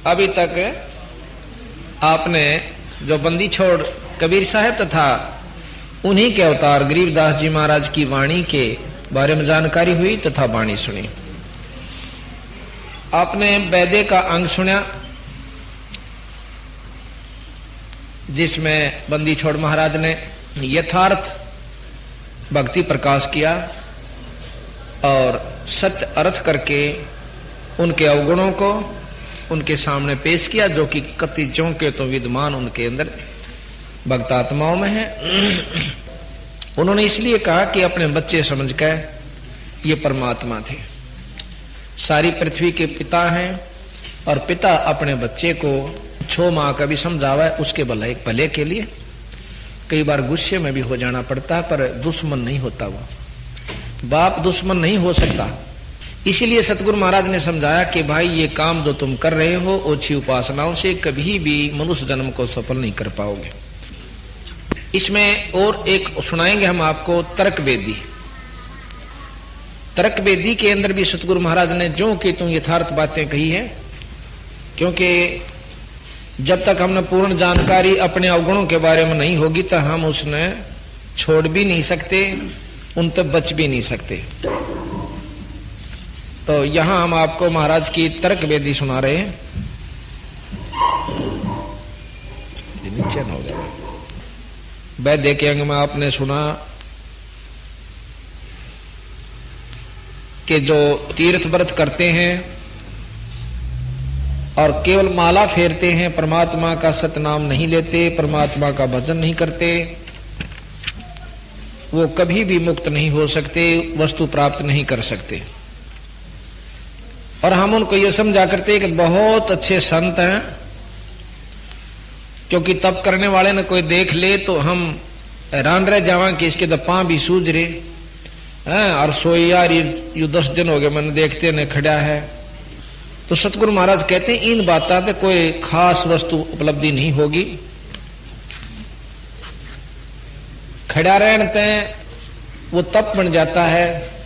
अभी तक आपने जो बंदी छोड़ कबीर साहब तथा उन्हीं के अवतार गरीबदास जी महाराज की वाणी के बारे में जानकारी हुई तथा वाणी सुनी। आपने वैदे का अंग सुना जिसमें बंदी छोड़ महाराज ने यथार्थ भक्ति प्रकाश किया और सत्य अर्थ करके उनके अवगुणों को उनके सामने पेश किया, जो कि कति चौंके तो विद्यमान उनके अंदर भक्तात्माओं में है। उन्होंने इसलिए कहा कि अपने बच्चे समझकर ये परमात्मा थे, सारी पृथ्वी के पिता हैं और पिता अपने बच्चे को 6 माह का भी समझावा है उसके भले के लिए। कई बार गुस्से में भी हो जाना पड़ता है, पर दुश्मन नहीं होता, वो बाप दुश्मन नहीं हो सकता। इसीलिए सतगुरु महाराज ने समझाया कि भाई ये काम जो तुम कर रहे हो ओछी उपासनाओं से कभी भी मनुष्य जन्म को सफल नहीं कर पाओगे। इसमें और एक सुनाएंगे हम आपको तर्क वेदी। तर्क वेदी के अंदर भी सतगुरु महाराज ने जो कि तुम यथार्थ बातें कही है, क्योंकि जब तक हमने पूर्ण जानकारी अपने अवगुणों के बारे में नहीं होगी तो हम उसने छोड़ भी नहीं सकते, उन तक बच भी नहीं सकते। तो यहां हम आपको महाराज की तर्क वेदी सुना रहे हैं। नीचे न हो गया। वैद्य के अंग में आपने सुना कि जो तीर्थ व्रत करते हैं और केवल माला फेरते हैं, परमात्मा का सतनाम नहीं लेते, परमात्मा का भजन नहीं करते, वो कभी भी मुक्त नहीं हो सकते, वस्तु प्राप्त नहीं कर सकते। और हम उनको ये समझा करते कि बहुत अच्छे संत हैं, क्योंकि तप करने वाले ने कोई देख ले तो हम हैरान रह जावा कि इसके तो पांव भी सूझ रहे हैं और सोई यार ये 10 दिन हो गए मैंने देखते ने खड़ा है। तो सतगुरु महाराज कहते हैं इन बातों से कोई खास वस्तु उपलब्धि नहीं होगी, खड़ा रहते वो तप बन जाता है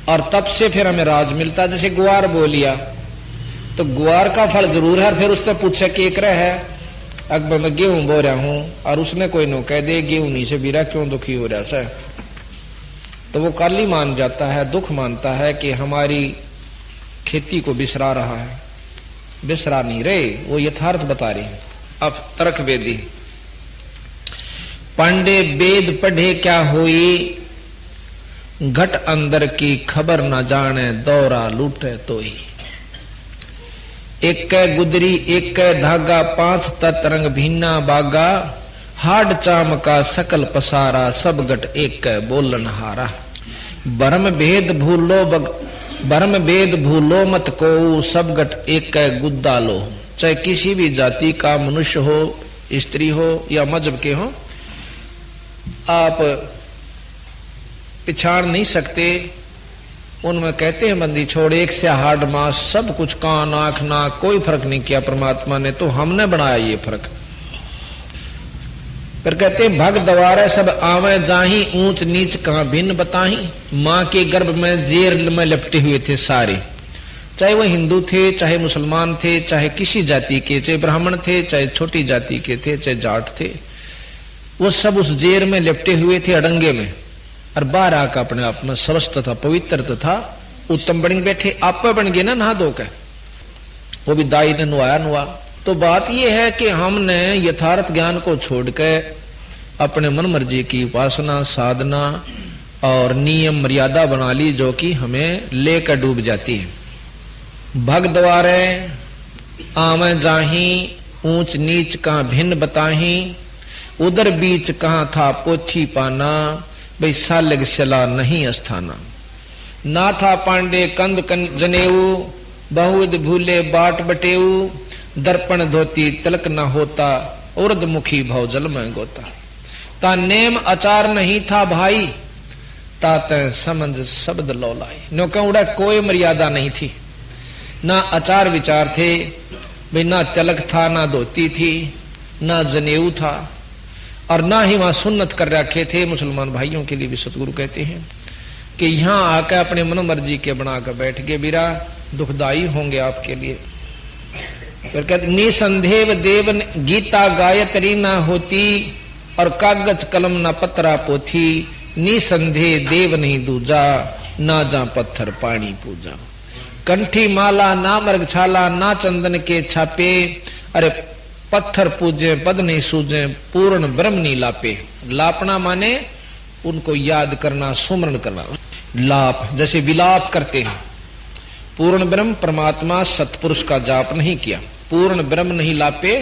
और तप से फिर हमें राज मिलता। जैसे गुआर बो लिया तो गुआर का फल जरूर है, फिर उससे पूछे कि एक है अकबर मैं गेहूं बो रहा हूं और उसने कोई नो कह दे गेहूं नहीं से बीरा क्यों दुखी हो रहा है, तो वो काली मान जाता है, दुख मानता है कि हमारी खेती को बिसरा रहा है। बिसरा नहीं रहे, वो यथार्थ बता रही है। अब तर्क वेदी। पांडे वेद पढ़े क्या हुई, घट अंदर की खबर न जाने, दौरा लूटे तो ही। एक कै गुदरी एक कै धागा, 5 तरंग भिन्ना बागा, हाड चाम का सकल पसारा, सब गट एक कै बोलन हारा। भरम भेद भूलो मत को, सब गट एक कै गुद्दा लो। चाहे किसी भी जाति का मनुष्य हो, स्त्री हो या मजहब के हो, आप पिछाड़ नहीं सकते। उनमें कहते हैं बंदी छोड़ एक से हाड मास, सब कुछ कान आंख नाक कोई फर्क नहीं किया परमात्मा ने, तो हमने बनाया ये फर्क। फिर कहते हैं भग दवारे सब आवे जाही, ऊंच नीच कहां भिन्न बताही। मां के गर्भ में जेल में लपटे हुए थे सारे, चाहे वो हिंदू थे, चाहे मुसलमान थे, चाहे किसी जाति के, चाहे ब्राह्मण थे, चाहे छोटी जाति के थे, चाहे जाट थे, वो सब उस जेल में लिपटे हुए थे अड़ंगे में। और बाहर आकर अपने आप में स्वस्थ तथा पवित्र तथा उत्तम बन बैठे। आप बन गए ना नहा धो के, वो भी दाई ने नुआ। तो बात यह है कि हमने यथार्थ ज्ञान को छोड़कर अपने मन मर्जी की उपासना साधना और नियम मर्यादा बना ली, जो कि हमें लेकर डूब जाती है। भग द्वारे आवे जाही, ऊंच नीच कहां भिन्न बताही, उधर बीच कहां था पोथी पाना, भाई सालग सला नहीं अस्थाना। ना था पांडे कंद जनेऊ, बहुविध भूले बाट बटेऊ, दर्पण धोती तिलक न होता, उर्द मुखी भव जल में गोता। ता नेम आचार नहीं था भाई, ताते समझ शब्द लौलाई। नो कहूड़ा कोई मर्यादा नहीं थी, ना आचार विचार थे, भाई ना तिलक था, ना धोती थी, ना जनेऊ था, और ना ही वहां सुन्नत कर रखे थे। मुसलमान भाइयों के लिए भी सतगुरु कहते हैं कि यहां आकर अपने मन मर्जी के बनाकर बैठ गए बीरा, दुखदाई होंगे आपके लिए। फिर कहते निसंदेह देव गीता गायत्री ना होती और कागज कलम ना पत्रा पोथी, निसंदेह देव नहीं दूजा ना जा पत्थर पानी पूजा। कंठी माला ना मृगछाला ना चंदन के छापे, अरे पत्थर पूजे पद नहीं सूझे पूर्ण ब्रह्म नहीं लापे। लापना माने उनको याद करना, सुमरण करना। लाप जैसे विलाप करते हैं, पूर्ण ब्रह्म परमात्मा सतपुरुष का जाप नहीं किया, पूर्ण ब्रह्म नहीं लापे।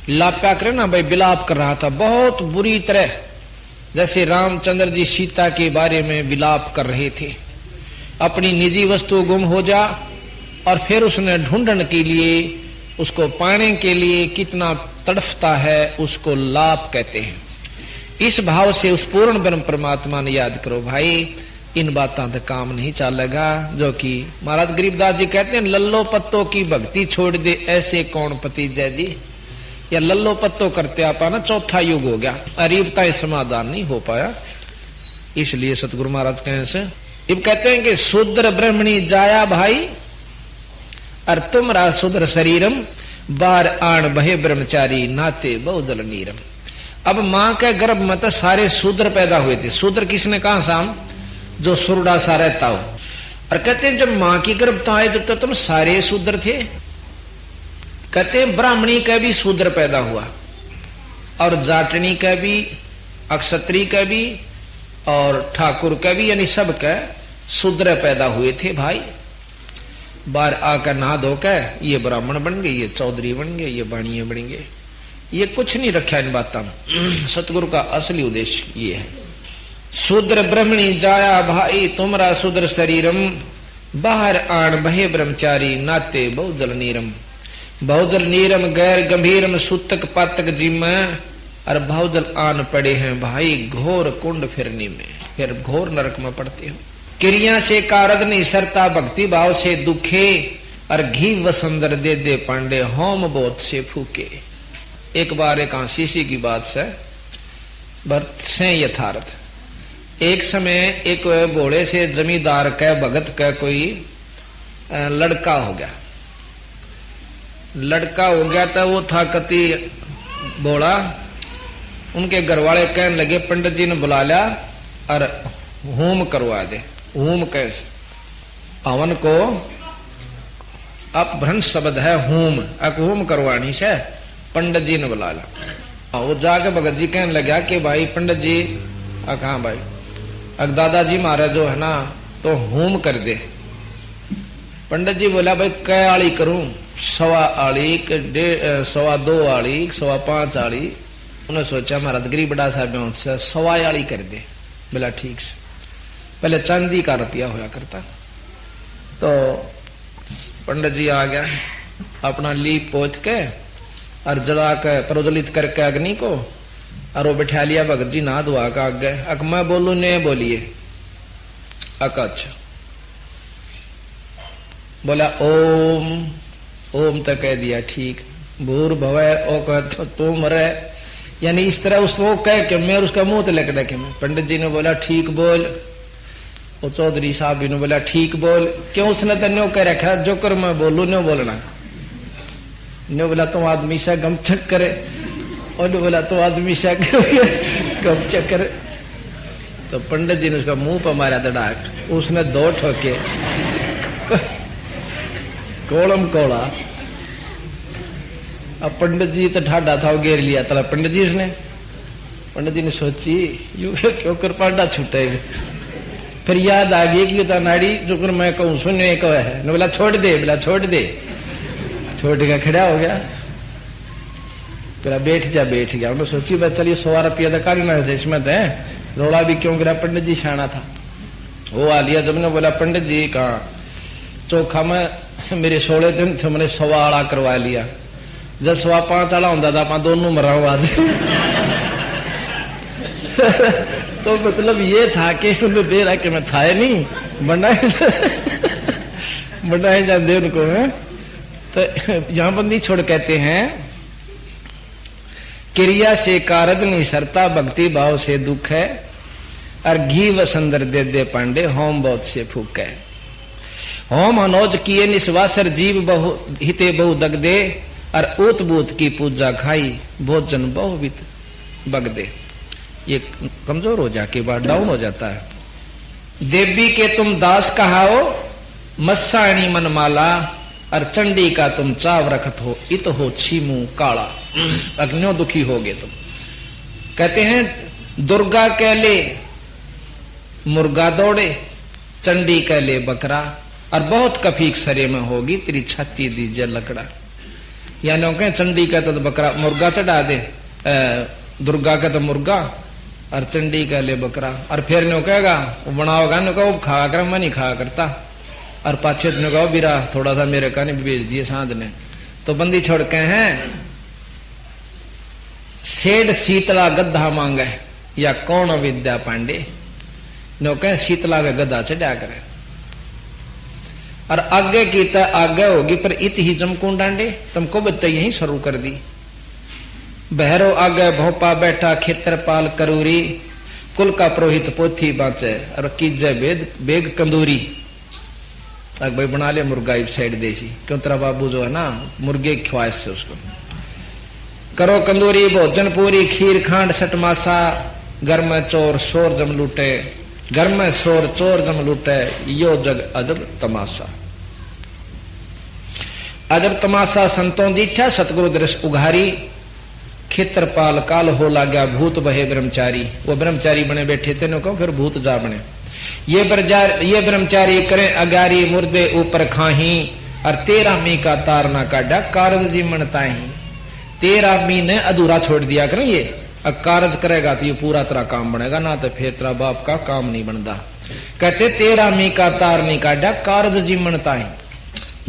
लाप्या करे ना भाई, विलाप कर रहा था बहुत बुरी तरह, जैसे रामचंद्र जी सीता के बारे में विलाप कर रहे थे। अपनी निजी वस्तु गुम हो जा और फिर उसने ढूंढने के लिए, उसको पाने के लिए कितना तड़फता है, उसको लाप कहते हैं। इस भाव से उस पूर्ण ब्रह्म परमात्मा ने याद करो भाई, इन बातों से काम नहीं चलेगा। जो कि महाराज गरीबदास जी कहते हैं, लल्लो पत्तों की भक्ति छोड़ दे ऐसे कौन पति जय जी। या लल्लो पत्तो करते आप ना चौथा युग हो गया, अरीबता समाधान नहीं हो पाया। इसलिए सतगुरु महाराज कहे से अब कहते हैं कि शूद्र ब्रह्मणी जाया भाई और तुम रा शूद्र शरीरम, बार आण बहे ब्रह्मचारी नाते बहुदल नीरम। अब मां के गर्भ में तो सारे शूद्र पैदा हुए थे। शूद्र किसने कहा साम, जो सुरडा सा रहता हो। और कहते हैं जब मां की गर्भता आए तो तुम सारे शूद्र थे। कहते हैं ब्राह्मणी का भी शूद्र पैदा हुआ और जाटनी का भी, अक्षत्री का भी और ठाकुर का भी, यानी सब का शूद्र पैदा हुए थे भाई। बाहर आकर नहा धोकर ये ब्राह्मण बन गए, ये चौधरी बन गए, ये बाणिये बन गए। ये कुछ नहीं रखा इन बातों में। सतगुरु का असली उद्देश्य ये है। शूद्र ब्रह्मणी जाया भाई तुमरा शूद्र शरीरम, बाहर आण बहे ब्रह्मचारी नाते बहुदल नीरम। बहुदल नीरम गैर गंभीरम सूतक पातक जिम, और बहुदल आन पड़े हैं भाई घोर कुंड फिरनी में, फिर घोर नरक में पड़ते हो। क्रिया से कारद नहीं सरता भक्ति भाव से दुखे, और घी वसंदर दे दे पांडे होम बोध से फूके। एक बार एक आशीषी की बात से भक्त से यथार्थ। एक समय एक घोड़े से जमींदार का भगत का कोई लड़का हो गया। लड़का हो गया था, वो था कति बोला। उनके घर वाले कहने लगे पंडित जी ने बुला लिया और होम करवा दे। होम कैसे, हवन को अपभ्रंश शब्द है होम, अक होम करवानी से पंडित जी ने बुला लिया। वो जाके भगत जी कहने लगा कि भाई पंडित जी, कहा भाई अक दादाजी मारे जो है ना तो होम कर दे। पंडित जी बोला भाई कै आली करूं, 1.25 आली, 2.25 आली, 5.25 आली। उन्हें सोचा महाराज गरीब बड़ा साहब 1.25 आली कर दे। बोला ठीक से। पहले चांदी का रुपया होया करता। तो पंडित जी आ गया, अपना लीप पोछ के और जला के प्रज्वलित करके अग्नि को, और वो बैठा लिया भगत जी नहा धोआ का आगे। अक मैं बोलू ने बोलिए। अक अच्छा। बोला ओम, ओम तक कह दिया ठीक। भूर भवै ओ कह तुम रे, यानी इस तरह उसको कह के मैं उसका मुंह तलक डके में। पंडित जी ने बोला ठीक बोल। वो चौधरी साहब ने बोला ठीक बोल। क्यों? उसने तो न्यो कह रखा जो कर मैं बोलू न्यो बोलना। न्यो बोला तुम आदमी से गमचक करे, और बोला तो आदमी से गमचक करे। तो पंडित जी ने उसका मुंह पर मारा दड़ाक, उसने 2 ठोके कोलम कोला। अब पंडित जी तो ठाडा था, घेर लिया तला पंडित जी उसने। पंडित जी ने सोची यू क्यों कर पाडा छूटेगा। फिर याद आ गई कि नाड़ी जो कर मैं कहूँ सुनने को है। बोला छोड़ दे, बोला छोड़ दे। छोड़ के खड़ा हो गया। फिर बैठ गया। उन्होंने सोची भाई चलिए 100 रुपया तो करना है इसमें तो रोड़ा भी क्यों गिरा। पंडित जी शाना था, वो आ लिया। जब ने बोला पंडित जी कहा चोखा में मेरे 16 दिन थे, मैंने 100 आला करवा लिया। जब 5.25 आला होता था आप दोनों मरा आज। तो मतलब ये था कि उन्हें दे रहा कि मैं था नहीं बनाए जाते उनको है। तो यहाँ बंदी छोड़ कहते हैं क्रिया से कारज नहीं सरता भक्ति भाव से दुख है, और घी वसंदर दे दे पांडे होम बहुत से फूक है। होम हनौज किए निस्वासर जीव बहु हिते बहु दग दे, और ऊत बूत की पूजा खाई भोजन बहु वित बग दे। ये कमजोर हो जाके बाद डाउन हो जाता है। देवी के तुम दास कहाओ, मस्साणी मनमाला, और चंडी का तुम चाव रखत हो, इत हो छीमू काला। अग्नियों दुखी हो गए तुम। कहते हैं दुर्गा कह ले मुर्गा दौड़े, चंडी कह ले बकरा, और बहुत कफीक सरे में होगी तेरी छाती दीजिए लकड़ा। यानी कहें चंडी का तो बकरा मुर्गा चढ़ा दे, दुर्गा का तो मुर्गा, और चंडी कह ले बकरा। और फिर नो कहेगा वो बनाओगा, नो कहो खाया कर, मैं नहीं खाया करता। और पाछे ने कहो बीरा थोड़ा सा मेरे का नहीं भेज दिए सांझ ने। तो बंदी छोड़ के हैं सेठ शीतला गद्दा मांगे, या कौन विद्या पांडे, नो कहें शीतला का गद्दा चढ़ा करे। और आगे की तो आगे होगी, पर इत ही जमकूं डांडे, तुमको बत्ता यही शुरू कर दी। बहरो आगे भोपा बैठा खेत्रपाल करूरी, कुल का पुरोहित पोथी बाँचे, और कीजे बेद बेग कंदूरी। अग भाई बना ले मुर्गा इस साइड देसी, क्यों तेरा बाबू जो है ना मुर्गे की ख्वाहिश से उसको करो कंदूरी भोजन पूरी, खीर खांड सटमासा, घर में चोर शोर जम लूटे, घर में शोर चोर जम लूटे, यो जग अजब तमाशा। अजब तमाशा संतों दीठा, सतगुरु दृश उघारी, खेत्रपाल काल हो लागया भूत बहे ब्रह्मचारी। वो ब्रह्मचारी बने बैठे थे, नो फिर भूत जा बने। ये ब्रह्मचारी करें अगारी, मुर्दे ऊपर खाही, और 13 मी का तार ना काटा, कारज जी मनताही। 13 मी ने अधूरा छोड़ दिया करें, ये कारज करेगा तो ये पूरा तेरा काम बनेगा, ना तो फिर तेरा बाप का काम नहीं बनता। कहते 13 मी का तार नहीं काटा, कारज जी मनताही।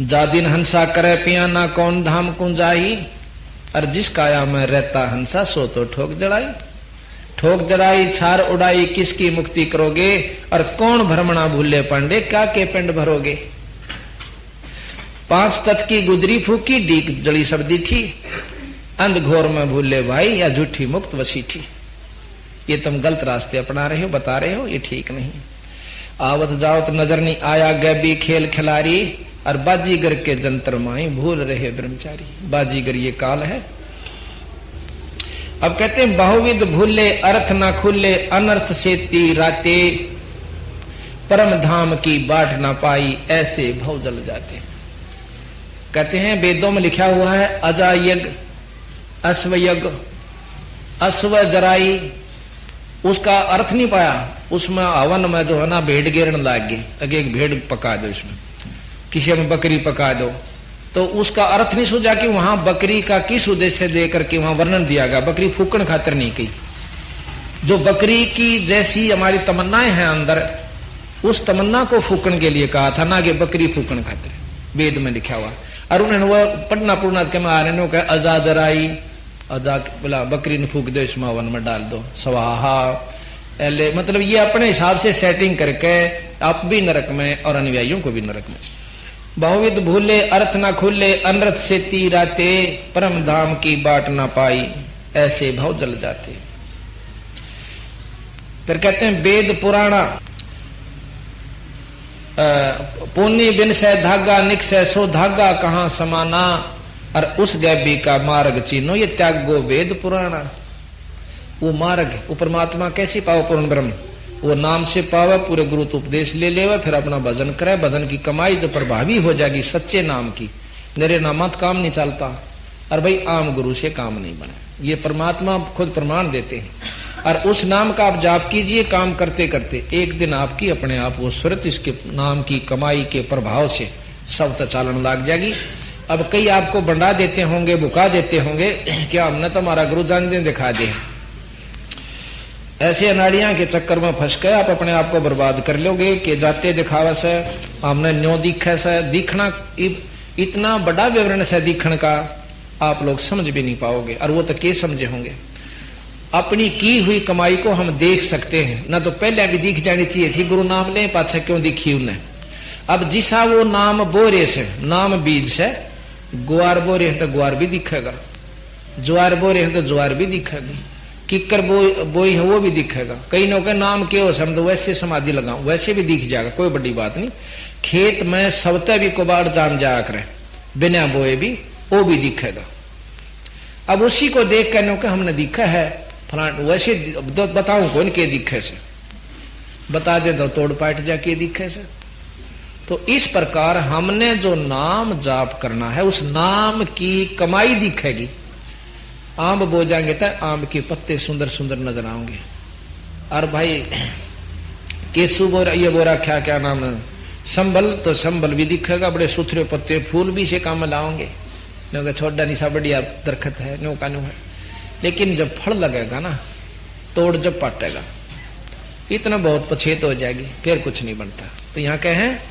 जा दिन हंसा करे पिया ना कौन धाम कुंजाई, और जिस काया में रहता हंसा सो तो ठोक जड़ाई। ठोक जड़ाई छार उड़ाई किसकी मुक्ति करोगे, और कौन भ्रमणा भूले पांडे क्या के पिंड भरोगे। 5 तत्व की गुजरी फूकी, डीक जड़ी सर्दी थी, अंध घोर में भूले भाई, या झूठी मुक्त वसीठी। ये तुम गलत रास्ते अपना रहे हो, बता रहे हो, ये ठीक नहीं। आवत जावत नजर नहीं आया गैबी खेल खिलारी, और बाजीगर के जंतर माई भूल रहे ब्रह्मचारी। बाजीगर ये काल है। अब कहते हैं बहुविध भूले अर्थ ना खुले, अनर्थ से तीराते, परम धाम की बाट ना पाई, ऐसे भव जल जाते। कहते हैं वेदों में लिखा हुआ है अजायज्ञ अश्वयज्ञ, अश्व जराई, उसका अर्थ नहीं पाया। उसमें हवन में जो है ना भेड़ गिरने लग गई, अगे एक भेड़ पका दो, इसमें किसी में बकरी पका दो, तो उसका अर्थ नहीं सूझा कि वहां बकरी का किस उद्देश्य दे करके वहां वर्णन दिया गया। बकरी फूकण खातिर नहीं की। जो बकरी की जैसी हमारी तमन्नाएं हैं अंदर, उस तमन्ना को फूकण के लिए कहा था, ना कि बकरी फूकण खातिर। वेद में लिखा हुआ। और उन्होंने वो पढ़ना पूर्णा के मारे कहा अजादराई, अजा बोला बकरी ने फूक दो, इस मावन में डाल दो, स्वाहा। मतलब ये अपने हिसाब से सेटिंग करके आप भी नरक में और अनुयायियों को भी नरक में। बहुविध भूले अर्थ ना खुले, अनर्थ से तीराते, परम धाम की बाट ना पाई, ऐसे भव जल जाते। फिर कहते हैं वेद पुराणा पुण्य बिन से धागा निकसे, सो धागा कहां समाना, और उस गैबी का मार्ग चीनो, ये त्यागो वेद पुराणा। वो मार्ग वो परमात्मा कैसे पाओ, पूर्ण ब्रह्म वो नाम से पावे, पूरे गुरु तो उपदेश ले लेवे, फिर अपना भजन करे। भजन की कमाई जो प्रभावी हो जाएगी सच्चे नाम की, मेरे नामत काम नहीं चलता, और भाई आम गुरु से काम नहीं बने। ये परमात्मा खुद प्रमाण देते हैं। और उस नाम का आप जाप कीजिए, काम करते करते एक दिन आपकी अपने आप वो सुरत इसके नाम की कमाई के प्रभाव से सब चालन लग जाएगी। अब कई आपको बंडा देते होंगे, बुका देते होंगे, क्या हमने तो हमारा गुरु जान दे दिखा दे। ऐसे अनाड़ियां के चक्कर में फंस के आप अपने आप को बर्बाद कर लोगे कि जाते दिखावा से हमने न्यो दिखे से। दिखना इतना बड़ा विवरण से दिखण का आप लोग समझ भी नहीं पाओगे, और वो तो के समझे होंगे। अपनी की हुई कमाई को हम देख सकते हैं ना, तो पहले भी दिख जानी चाहिए थी। गुरु नाम ले पाछे क्यों दिखी उन्हें। अब जिसा वो नाम बोरे से, नाम बीज से ग्वार बोरे तो ग्वार भी दिखेगा, ज्वार बोरे तो ज्वार भी दिखेगी। किकर बोई है वो भी दिखेगा। कई लोग के नाम के हो समझ वैसे समाधि लगाऊं वैसे भी दिख जाएगा, कोई बड़ी बात नहीं। खेत में सबते भी कुबाड़ जाम जाया करे बिना बोए भी, वो भी दिखेगा। अब उसी को देख कर के हमने दिखा है फलान, वैसे बताऊं कौन के दिखे से, बता दे तो तोड़ पाट जा के दिखे से। तो इस प्रकार हमने जो नाम जाप करना है उस नाम की कमाई दिखेगी। आम बो जाएंगे तो आम के पत्ते सुंदर सुंदर नजर आएंगे। और भाई केसु बोरा ये बोरा क्या नाम है संभल, तो संभल भी दिखेगा, बड़े सुथरे पत्ते फूल भी से काम लाओगे। छोटा निशा बढ़िया दरखत है नो का नो है, लेकिन जब फल लगेगा ना तोड़ जब पाटेगा इतना बहुत पछेत हो जाएगी, फिर कुछ नहीं बनता। तो यहाँ कहे हैं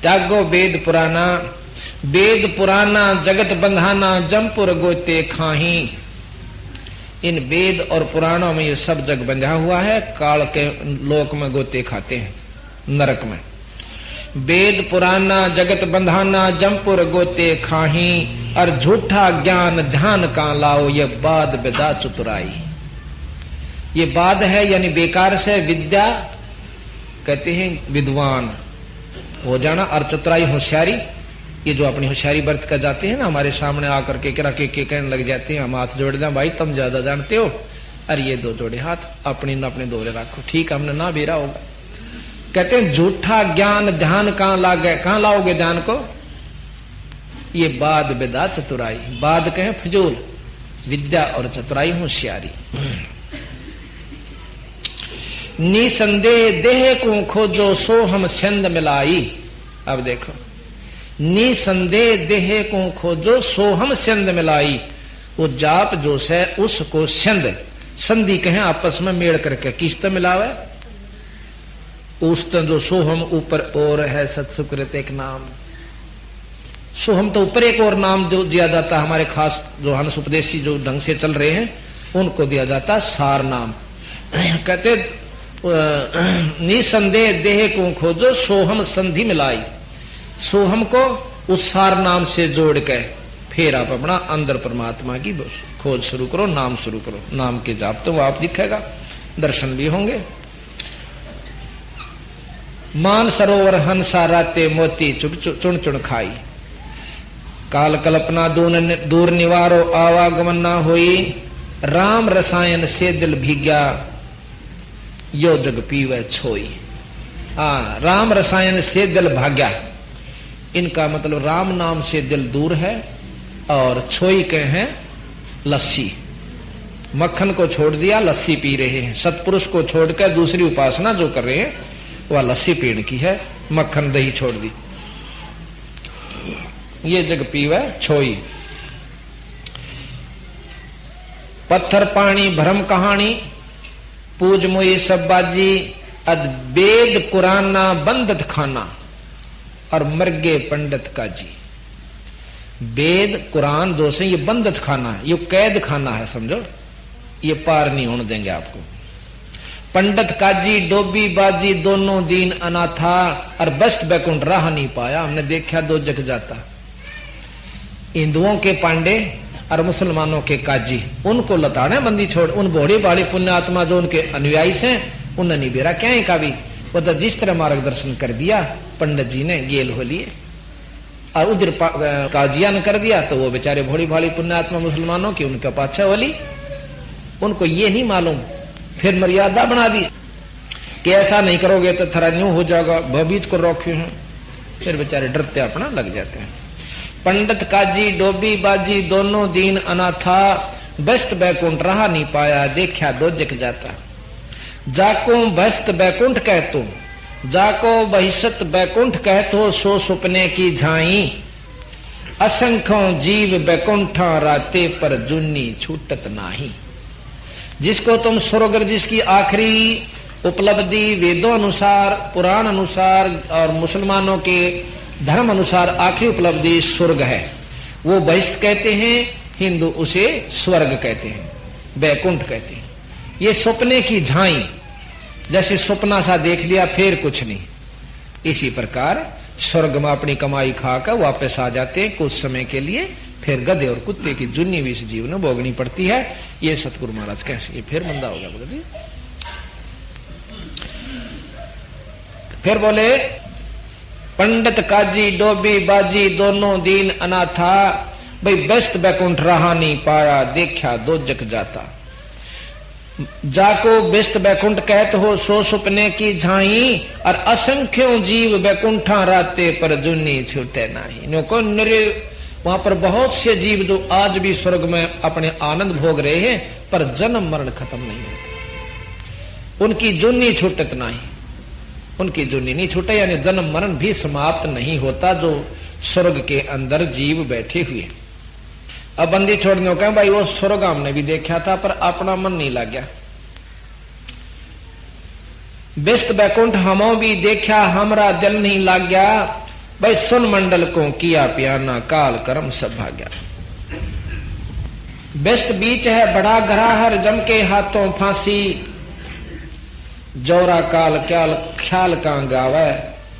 त्यागो वेद पुराना, वेद पुराना जगत बंधाना जमपुर गोते खाही। इन वेद और पुराणों में ये सब जग बंधा हुआ है, काल के लोक में गोते खाते हैं नरक में। वेद पुराना जगत बंधाना जमपुर गोते खाही, और झूठा ज्ञान ध्यान का लाओ ये बाद बेदा चतुराई। ये बाद है यानी बेकार से, विद्या कहते हैं विद्वान हो जाना, और चतुराई होशियारी। ये जो अपनी होशियारी बरत कर जाते हैं ना, हमारे सामने आकर के कहने लग जाते हैं हम हाथ जोड़ दें भाई तुम ज्यादा जानते हो, अरे ये दो जोड़े हाथ अपने न अपने दोरे रखो, ठीक हमने ना बेरा होगा। कहते हैं झूठा ज्ञान ध्यान कहां लाओगे ध्यान को, ये बाद बेदा चतुराई। बाद कहे फजूल, विद्या और चतुराई होशियारी। निसंदेह देह को खोजो सो हम छंद मिलाई। अब देखो निसंदेह देह को खोजो सो हम छंद मिलाई। वो जाप जो है उसको छंद संधि कहे आपस में मेड़ करके किस्त मिलावे। उस जो सोहम ऊपर और है सत्सुकृत एक नाम, सोहम तो ऊपर एक और नाम जो दिया जाता है हमारे खास जो हंस उपदेशी जो ढंग से चल रहे हैं उनको दिया जाता है सार नाम। कहते निसंदेह देह को खोजो सोहम संधि मिलाई। सोहम को उस सार नाम से जोड़ के फिर आप अपना अंदर परमात्मा की खोज शुरू करो, नाम शुरू करो। नाम के जाप तो आप दिखेगा, दर्शन भी होंगे। मान सरोवर हंसा राते मोती चुन चुन खाई। काल कल्पना दूर निवारो आवागमन ना होई। राम रसायन से दिल भीग्या यो जग पीवे छोई। राम रसायन से दिल भाग्या, इनका मतलब राम नाम से दिल दूर है। और छोई के हैं लस्सी, मक्खन को छोड़ दिया लस्सी पी रहे हैं। सतपुरुष को छोड़कर दूसरी उपासना जो कर रहे हैं वह लस्सी पीने की है, मक्खन दही छोड़ दी। ये जग पीवे छोई। पत्थर पानी भ्रम कहानी पूज मोई सब बाजी। अद वेद कुराना बंदत खाना और मर्गे पंडित का जी। वेद कुरान दो से ये बंदत खाना है, ये कैद खाना है, समझो ये पार नहीं होने देंगे आपको। पंडित काजी डोबी बाजी दोनों दीन अनाथा और बस्त बैकुंठ राह नहीं पाया। हमने देखा दो जग जाता, हिंदुओं के पांडे और मुसलमानों के काजी, उनको लताड़े बंदी छोड़। उन बूढ़े बाड़ी पुण्यात्मा जो उनके अनुयायी से उन्हें नहीं बेरा क्या है काबी। वो तो जिस तरह मार्गदर्शन कर दिया पंडित जी ने गेल हो लिए और उधर काजिया ने कर दिया, तो वो बेचारे भोड़ी भाड़ी पुण्यात्मा मुसलमानों की उनका पाछा वाली, उनको ये नहीं मालूम। फिर मर्यादा बना दी कि ऐसा नहीं करोगे तो थरा न्यू हो जाएगा, भयभीत को रोके हैं। फिर बेचारे डरते अपना लग जाते हैं। पंडित काजी डोबी बाजी दोनों दीन अनाथा बस्त बैकुंठ रहा नहीं पाया। देखा दो जग जाता। जाको बस्त बैकुंठ कहतो, जाको बहिष्त बैकुंठ कहतो सो सुपने की झाई। असंख्यों जीव बैकुंठा राते पर जुन्नी छूटत नाही। जिसको तुम स्वर्ग, जिसकी आखिरी उपलब्धि वेदों अनुसार, पुराण अनुसार और मुसलमानों के धर्म अनुसार आखिरी उपलब्धि स्वर्ग है, वो बहिष्ठ कहते हैं, हिंदू उसे स्वर्ग कहते हैं, बैकुंठ कहते हैं। ये सपने की झाई, जैसे सपना सा देख लिया फिर कुछ नहीं। इसी प्रकार स्वर्ग में अपनी कमाई खाकर वापस आ जाते हैं कुछ समय के लिए, फिर गधे और कुत्ते की जुन्नी भी इस जीव ने भोगनी पड़ती है। ये सतगुरु महाराज कैसे, ये फिर मंदा हो गया बोले। फिर बोले पंडित काजी डोबी बाजी दोनों दीन अनाथा, भाई व्यस्त बैकुंठ रहा नहीं पाया देखा दो जग जाता। जाको व्यस्त बैकुंठ कहत हो सो सुपने की झाई, और असंख्यों जीव बैकुंठा राते पर जुन्नी छूटे नाही। नो निरे वहां पर बहुत से जीव जो आज भी स्वर्ग में अपने आनंद भोग रहे हैं, पर जन्म मरण खत्म नहीं होते, उनकी जुन्नी छूटत नहीं, उनकी जुन्नी नहीं छूटे, यानी जन्म मरण भी समाप्त नहीं होता जो स्वर्ग के अंदर जीव बैठे हुए। अब बंदी छोड़ने को भाई वो स्वर्ग हमने भी देखा था पर अपना मन नहीं लग गया। व्यस्त बैकुंठ हमो भी देखा हमारा दिल नहीं लग गया, भाई सुन मंडल को किया पियाना काल कर्म सब भाग्या। व्यस्त बीच है बड़ा घराहर जम के हाथों फांसी, जोरा काल क्याल ख्याल का गावे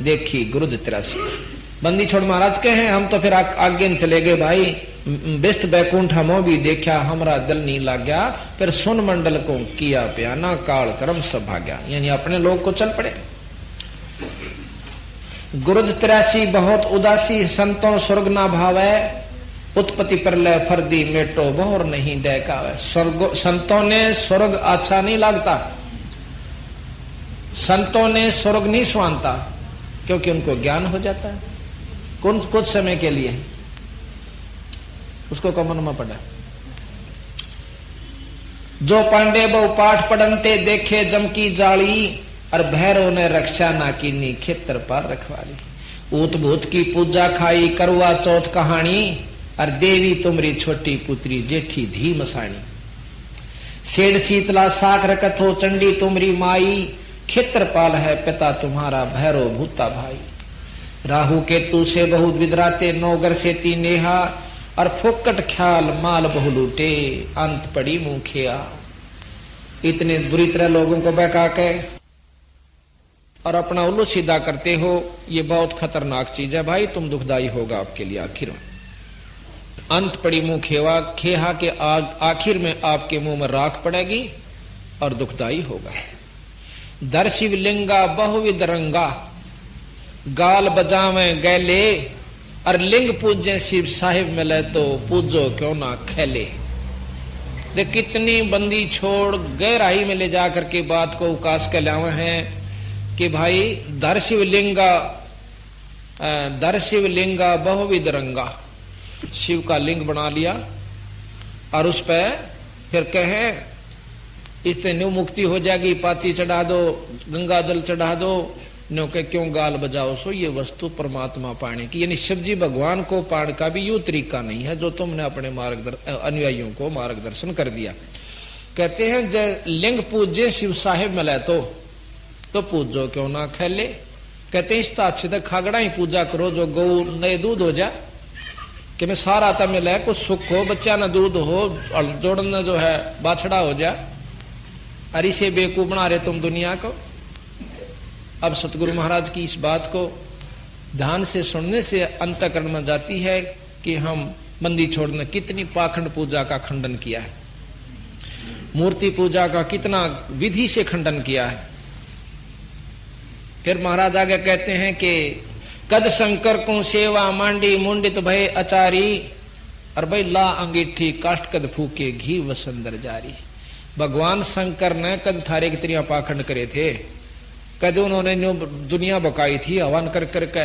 देखी गुरुद 83। बंदी छोड़ महाराज के हैं हम तो फिर आगे चले गए भाई। व्यस्त बैकुंठ हमो भी देखा हमारा दिल नहीं लग गया, फिर सुन मंडल को किया प्याना काल कर्म सब भाग्या, यानी अपने लोग को चल पड़े। गुरुद 83 बहुत उदासी संतों स्वर्ग ना भावे, उत्पत्ति प्रलय फर्दी मेटो बहुर नहीं डहकावे। संतों ने स्वर्ग अच्छा नहीं लगता, संतों ने स्वर्ग नहीं स्वानता, क्योंकि उनको ज्ञान हो जाता है कुछ समय के लिए, उसको कमन में पड़ा। जो पांडे बहु पाठ पढ़नते देखे जम की जाली, और भैरव ने रक्षा ना कीनी खेतर पर रखवाली। ऊत भूत की पूजा खाई करवा चौथ कहानी, और देवी तुमरी छोटी पुत्री जेठी धी मसाणी। सेठ शीतला साख रखत हो चंडी तुमरी माई, खेत्रपाल है पिता तुम्हारा भैरव भूता भाई। राहु केतु से बहुत विदराते नौगर से ती नेहा, और फोकट ख्याल माल बहु लूटे अंत पड़ी मुखिया। इतने बुरी तरह लोगों को बहका के और अपना उल्लू सीधा करते हो, ये बहुत खतरनाक चीज है भाई, तुम दुखदाई होगा आपके लिए आखिर में। अंत पड़ी मुंह खेवा, खेहा के आखिर में आपके मुंह में राख पड़ेगी और दुखदाई होगा। दर शिवलिंगा बहुविध रंगा, गाल बजावे गैले, और लिंग पूजे शिव साहिब मिले तो पूजो क्यों ना खेले। दे कितनी बंदी छोड़ गहराई में ले जाकर के बात को उकास के लावे हैं कि भाई दर शिवलिंगा बहुविध रंगा, शिव का लिंग बना लिया और उस पर फिर कहे इससे न्यू मुक्ति हो जाएगी, पाती चढ़ा दो, गंगा जल चढ़ा दो, न्यू के क्यों गाल बजाओ। सो ये वस्तु परमात्मा पाने की, यानी शिव जी भगवान को पाने का भी यूं तरीका नहीं है जो तुमने अपने अनुयायियों को मार्गदर्शन कर दिया। कहते हैं जय लिंग पूजे शिव साहिब मिले तो पूजो क्यों ना खेले। कहते हैं इसका अच्छे तक खागड़ा ही पूजा करो जो गौ नए दूध हो जा, कि मैं सारा था मिला कुछ सुख हो, बच्चा ना दूध हो और जोड़ना जो है बाछड़ा हो जा। अरे से बेवकूफ बना रहे तुम दुनिया को। अब सतगुरु महाराज की इस बात को ध्यान से सुनने से अंतःकरण में जाती है कि हम बंदी छोड़ने कितनी पाखंड पूजा का खंडन किया है, मूर्ति पूजा का कितना विधि से खंडन किया है। फिर महाराज आगे कहते हैं कि कद शंकर को सेवा मांडी मुंडित भय अचारी, और भाई ला अंगीठी काष्ट कद फूके घी वसंदर जारी। भगवान शंकर ने कद थारे की तरह पाखंड करे थे, कद उन्होंने दुनिया बकाई थी हवन कर करके।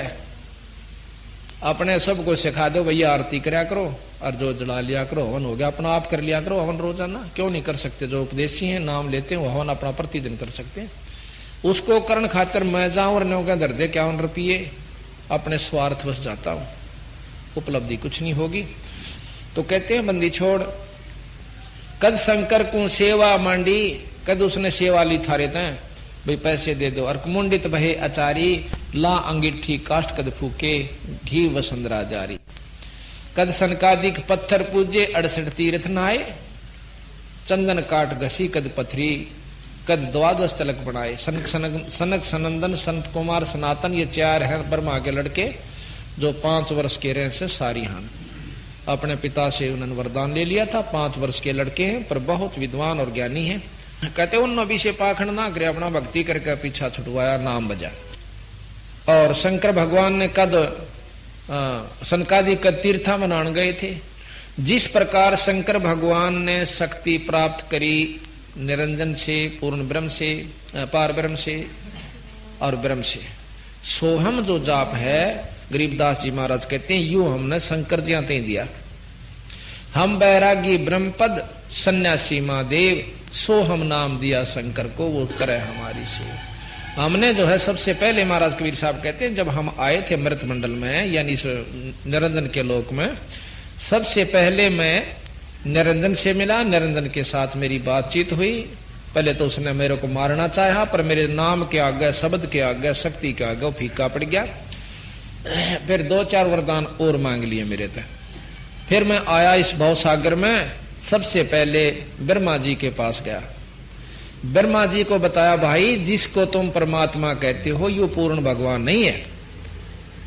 अपने सबको सिखा दो भैया आरती कराया करो और जो जला लिया करो हवन हो गया, अपना आप कर लिया करो हवन रोजाना, क्यों नहीं कर सकते। जो उपदेशी हैं नाम लेते हैं वो हवन अपना प्रतिदिन कर सकते हैं। उसको करण खातर मैं जाऊं और नो के दर दे 51 रुपये अपने स्वार्थवश जाता हूं, उपलब्धि कुछ नहीं होगी। तो कहते हैं बंदी छोड़ कद शंकर को सेवा मांडी, कद उसने सेवा ली थारे थे भाई पैसे दे दो। और मुंडित भय अचारी ला अंगीठी काष्ट कद फूके घी वसंदरा जारी। कद सनकादिक पत्थर पूजे 68 तीर्थ नहाए, चंदन काट घसी कद पथरी, कद 12 तिलक बनाए। सनक सनंदन संत कुमार सनातन ये 4 हैं ब्रह्मा के लड़के जो 5 वर्ष के रहे से सारी हान। अपने पिता से उन्होंने वरदान ले लिया था। 5 वर्ष के लड़के हैं पर बहुत विद्वान और ज्ञानी हैं। कहते उन नबी से पाखंड ना करे, अपना भक्ति करके पीछा छुटवाया, नाम बजा। और शंकर भगवान ने कद सनकादि कद तीर्था मनान गए थे। जिस प्रकार शंकर भगवान ने शक्ति प्राप्त करी निरंजन से, पूर्ण ब्रह्म से, पार ब्रह्म से और ब्रह्म से, सोहम जो जाप है, गरीबदास जी महाराज कहते हैं यूं हमने शंकर जी आते दिया। हम बैरागी ब्रह्मपद सन्यासी महादेव, सो हम नाम दिया शंकर को, वो करे हमारी सेवा। हमने जो है सबसे पहले, महाराज कबीर साहब कहते हैं, जब हम आए थे मृत मंडल में यानी निरंजन के लोक में, सबसे पहले मैं निरंजन से मिला, निरंजन के साथ मेरी बातचीत हुई। पहले तो उसने मेरे को मारना चाहा, पर मेरे नाम के आगे, शब्द के आगे, शक्ति के आगे वो फीका पड़ गया। फिर 2-4 वरदान और मांग लिए मेरे तक। फिर मैं आया इस भवसागर में, सबसे पहले ब्रह्मा जी के पास गया। ब्रह्मा जी को बताया, भाई जिसको तुम परमात्मा कहते हो ये पूर्ण भगवान नहीं है।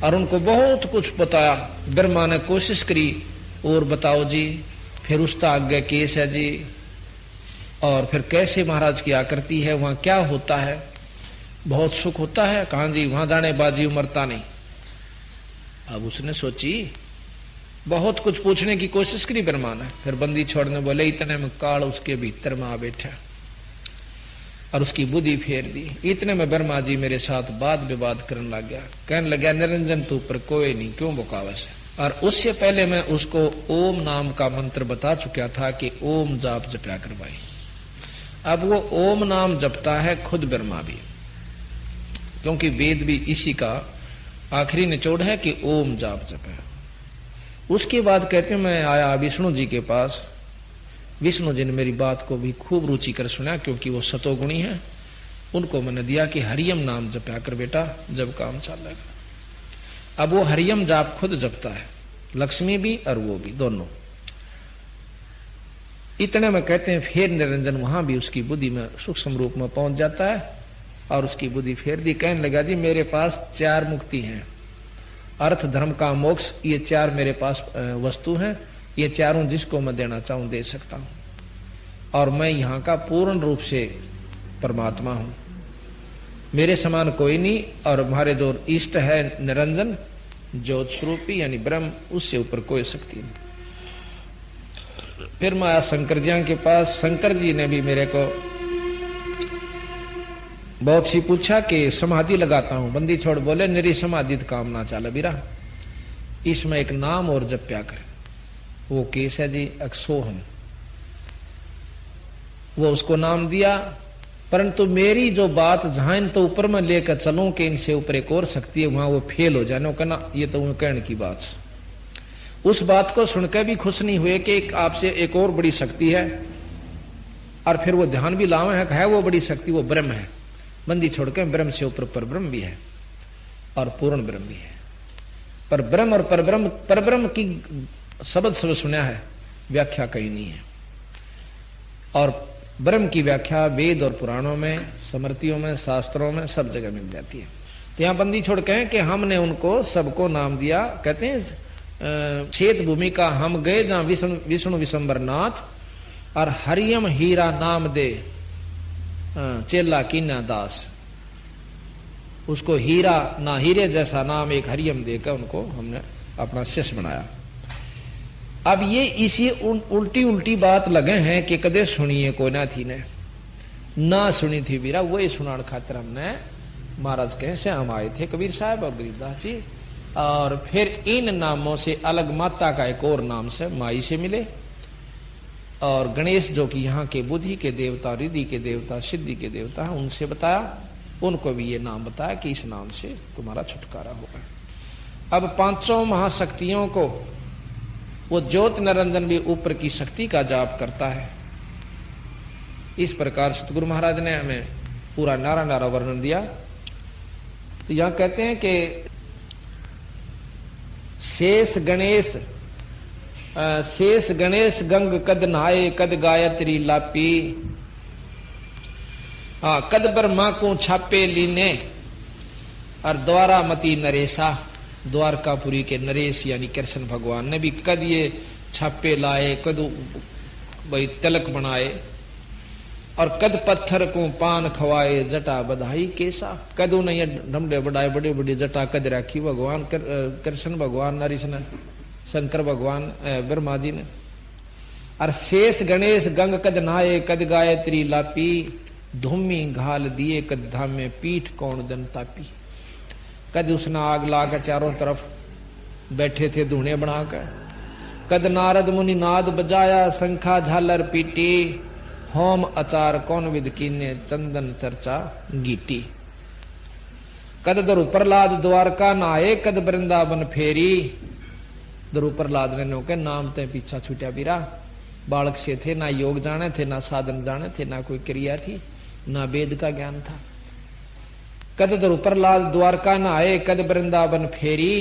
और उनको बहुत कुछ बताया। ब्रह्मा ने कोशिश करी, और बताओ जी, फिर उसका आगे केस है जी, और फिर कैसे महाराज की आकृति है, वहां क्या होता है, बहुत सुख होता है, कहां जी, वहां जाने बाजी उमरता नहीं। अब उसने सोची, बहुत कुछ पूछने की कोशिश करी ब्रह्मा ने। फिर बंदी छोड़ने बोले, इतने में काल उसके भीतर में आ बैठा और उसकी बुद्धि फेर दी। इतने में ब्रह्मा जी मेरे साथ वाद विवाद करने लग गया। कहने लगा, निरंजन तू पर कोई नहीं, क्यों बकावस है। और उससे पहले मैं उसको ओम नाम का मंत्र बता चुका था कि ओम जाप जपया करवाई। अब वो ओम नाम जपता है खुद ब्रह्मा भी, क्योंकि वेद भी इसी का आखिरी निचोड़ है कि ओम जाप जपे। उसके बाद कहते हैं मैं आया विष्णु जी के पास। विष्णु जी ने मेरी बात को भी खूब रुचि कर सुना, क्योंकि वो सतोगुणी है। उनको मैंने दिया कि हरियम नाम जपया कर बेटा, जब काम चलेगा। अब वो हरियम जाप खुद जपता है, लक्ष्मी भी और वो भी, दोनों। इतने में कहते हैं फिर निरंजन वहां भी उसकी बुद्धि में सूक्ष्म रूप में पहुंच जाता है और उसकी बुद्धि फेर दी। कहने लगा, जी मेरे पास 4 मुक्ति हैं, अर्थ धर्म का मोक्ष, ये 4 मेरे पास वस्तु हैं। ये चारों जिसको मैं देना चाहूं दे सकता हूं, और मैं यहाँ का पूर्ण रूप से परमात्मा हूं, मेरे समान कोई नहीं। और हमारे जो इष्ट है निरंजन ज्योत स्वरूपी यानी ब्रह्म, उससे ऊपर कोई शक्ति नहीं। फिर मैं आया शंकर जी के पास। शंकर जी ने भी मेरे को बहुत सी पूछा कि समाधि लगाता हूं। बंदी छोड़ बोले, मेरी समाधि काम ना चाले बीरा, इसमें एक नाम और जप्या कर। वो केस है जी अक्सोहम, वो उसको नाम दिया। परंतु मेरी जो बात जहां तो ऊपर में लेकर चलूं कि इनसे ऊपर एक और शक्ति है, वहां वो फेल हो जाने कहना, ये तो कहने की बात। उस बात को सुनकर भी खुश नहीं हुए कि आपसे एक और बड़ी शक्ति है। और फिर वो ध्यान भी लावे है वो बड़ी शक्ति वो ब्रह्म है। बंदी छोड़कर ब्रह्म से ऊपर पर ब्रह्म भी है और पूर्ण ब्रह्म भी है। पर ब्रह्म और पर ब्रह्म की शब्द सब सुना है, व्याख्या कहीं नहीं है। और ब्रह्म की व्याख्या वेद और पुराणों में, स्मृतियों में, शास्त्रों में सब जगह मिल जाती है। तो यहाँ बंदी छोड़ कहें कि हमने उनको सबको नाम दिया। कहते हैं क्षेत्र भूमि का हम गए जहां विष्णु विशंबर नाथ, और हरियम हीरा नाम दे चेला कीना दास। उसको हीरा ना हीरे जैसा नाम एक हरियम देकर उनको हमने अपना शिष्य बनाया। अब ये इसी उल्टी उल्टी बात लगे हैं कि कदे सुनिए को ना थी ने ना सुनी थी वीरा, वही सुनाने खातिर हमने महाराज कहे से हम आए थे कबीर साहब और गरीबदास जी। और फिर इन नामों से अलग माता का एक और नाम से माई से मिले। और गणेश जो कि यहाँ के बुद्धि के देवता, रिद्धि के देवता, सिद्धि के देवता है, उनसे बताया। उनको भी ये नाम बताया कि इस नाम से तुम्हारा छुटकारा होगा। अब 5 महाशक्तियों को वो ज्योत निरंजन भी ऊपर की शक्ति का जाप करता है। इस प्रकार सतगुरु महाराज ने हमें पूरा नारा नारा वर्णन दिया। तो यहां कहते हैं कि शेष गणेश गंग कद नहाए कद गायत्री लापी, कद ब्रह्मा को छापे लीने और द्वारा मती नरेशा। द्वारकापुरी के नरेश यानी कृष्ण भगवान ने भी कद ये छापे लाए, कद भाई तिलक बनाए, और कद पत्थर को पान खवाए, जटा बधाई केसा। कद उन्हें ढमडे बढ़ाए, बड़ी बड़ी जटा कद राखी भगवान कृष्ण भगवान नरेश ने, शंकर भगवान ब्रह्मा जी ने। और शेष गणेश गंग कद नहाए, कद गायत्री लापी, धूमी घाल दिए कद धाम में, पीठ कौन दन तापी। कद उसने आग लाकर चारों तरफ बैठे थे धूणे बनाकर। कद नारद मुनि नाद बजाया, शंखा झालर पीटी, होम अचार कौन विद कीने, चंदन चर्चा गीटी। कद दरु प्रहलाद द्वारका नहाए, कद वृंदावन फेरी। दरु प्रहलाद ने के नाम ते पीछा छूटा बीरा। बालक से थे, ना योग जाने थे, ना साधन जाने थे, ना कोई क्रिया थी, ना वेद का ज्ञान था। कद दरु प्रहलाद द्वारका नहाए, कद वृंदावन फेरी।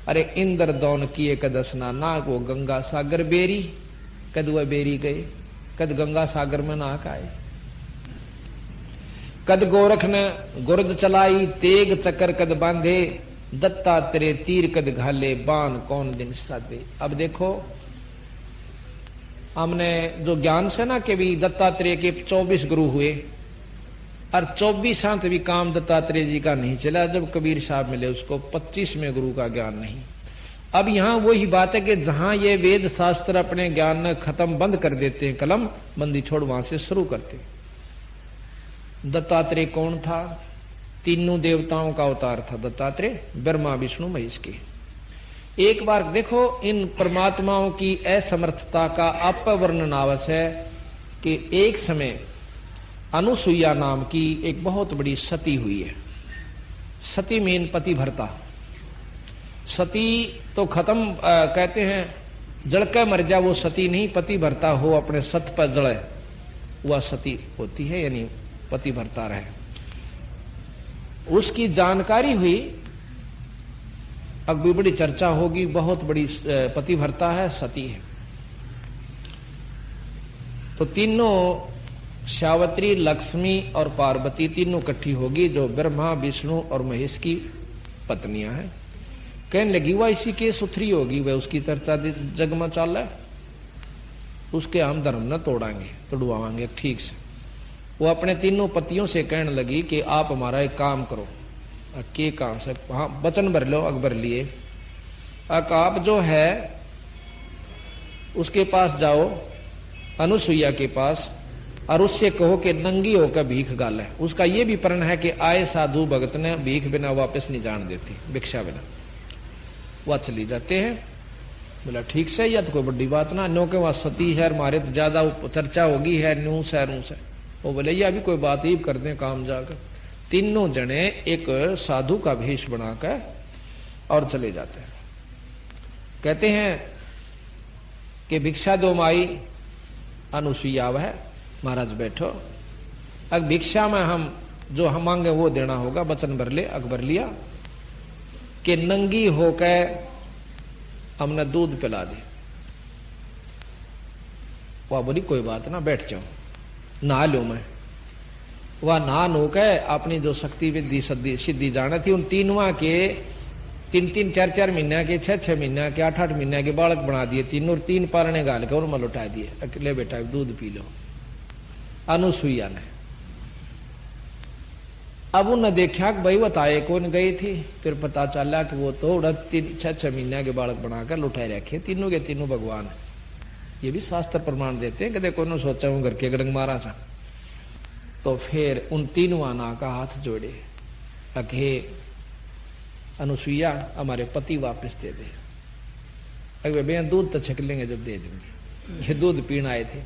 अरे इंद्र दौन किए कद स्नाना, वो गंगा सागर बेरी। कद वह बेरी गए, कद गंगा सागर में नहा आए। कद गोरख ने गुर्द चलाई, तेग चक्कर कद बांधे, दत्तात्रेय तीर कद घाले, बाण कौन दिन साधे। अब देखो हमने जो ज्ञान से ना कि भी दत्तात्रेय के 24 गुरु हुए, और 24 भी काम दत्तात्रेय जी का नहीं चला। जब कबीर साहब मिले उसको 25वें गुरु का ज्ञान नहीं। अब यहां वही बात है कि जहां ये वेद शास्त्र अपने ज्ञान खत्म बंद कर देते हैं, कलम बंदी छोड़ वहां से शुरू करते। दत्तात्रेय कौन था? तीनों देवताओं का अवतार था दत्तात्रेय, ब्रह्मा विष्णु महेश के। एक बार देखो इन परमात्माओं की असमर्थता का अपवर्णन आवश्यक है कि एक समय अनुसुईया नाम की एक बहुत बड़ी सती हुई है। सती मेन पति भरता। सती तो खत्म कहते हैं जड़के मर जा वो सती नहीं, पति भरता हो अपने सत पर जड़े वह सती होती है, यानी पति भरता रहे। उसकी जानकारी हुई, अब भी बड़ी चर्चा होगी, बहुत बड़ी पति भरता है, सती है। तो तीनों सावित्री, लक्ष्मी और पार्वती तीनों इकट्ठी होगी, जो ब्रह्मा विष्णु और महेश की पत्नियां हैं। कहने लगी वह इसी के सुथरी होगी, वह उसकी चर्चा जग में चाल है, उसके हम धर्म न तोड़ाएंगे, तोड़वाएंगे ठीक से। वो अपने तीनों पतियों से कहने लगी कि आप हमारा एक काम करो। के काम से? हाँ, वचन भर लो। अकबर लिए आप जो है उसके पास जाओ, अनुसुईया के पास, और उससे कहो कि नंगी होकर भीख गाले। उसका ये भी प्रण है कि आए साधु भगत ने भीख बिना वापस नहीं जान देती, भिक्षा बिना। वह चली जाते हैं। बोला ठीक से, यह तो कोई बड़ी बात ना, नो के वहां सती है, हमारे तो ज्यादा चर्चा होगी है, न्यू से रू से। वो बोले ये अभी कोई बात ही कर दें काम जाकर। तीनों जने एक साधु का भेष बनाकर और चले जाते हैं। कहते हैं कि भिक्षा दो माई। अनुसुईया है, महाराज बैठो, अब भिक्षा में हम जो हम मांगे वो देना होगा, वचन भर ले। अकबर लिया कि नंगी होकर हमने दूध पिला दे। वह बोली कोई बात ना, बैठ जाओ, नहा लो। मैं वह नहा नो के अपनी जो शक्ति विद्धि सिद्धि जाना थी, उन तीनों के 3-3, 4-4 महीना के, 6-6 महीना के, 8-8 महीना के बालक बना दिए तीनों, और 3 पारने गाल के और लौटा दिए। अकेले बेटा दूध पी लो। अनुसुईया ने अब उन्हें देखा कि भाई बताए कौन गई थी। फिर पता चला कि वो तो 6-6 महीना के बालक बनाकर लुटाए रखे, तीनों के तीनों भगवान है। ये भी शास्त्र प्रमाण देते हैं, कदे कोनो सोचा हूं घर के गड़ंग मारा सा। तो फिर उन तीनों आना का हाथ जोड़े, अके अनुसुईया हमारे पति वापस दे दे। अगर बेन दूध तो छक लेंगे जब दे देंगे। ये दूध पीना आए थे,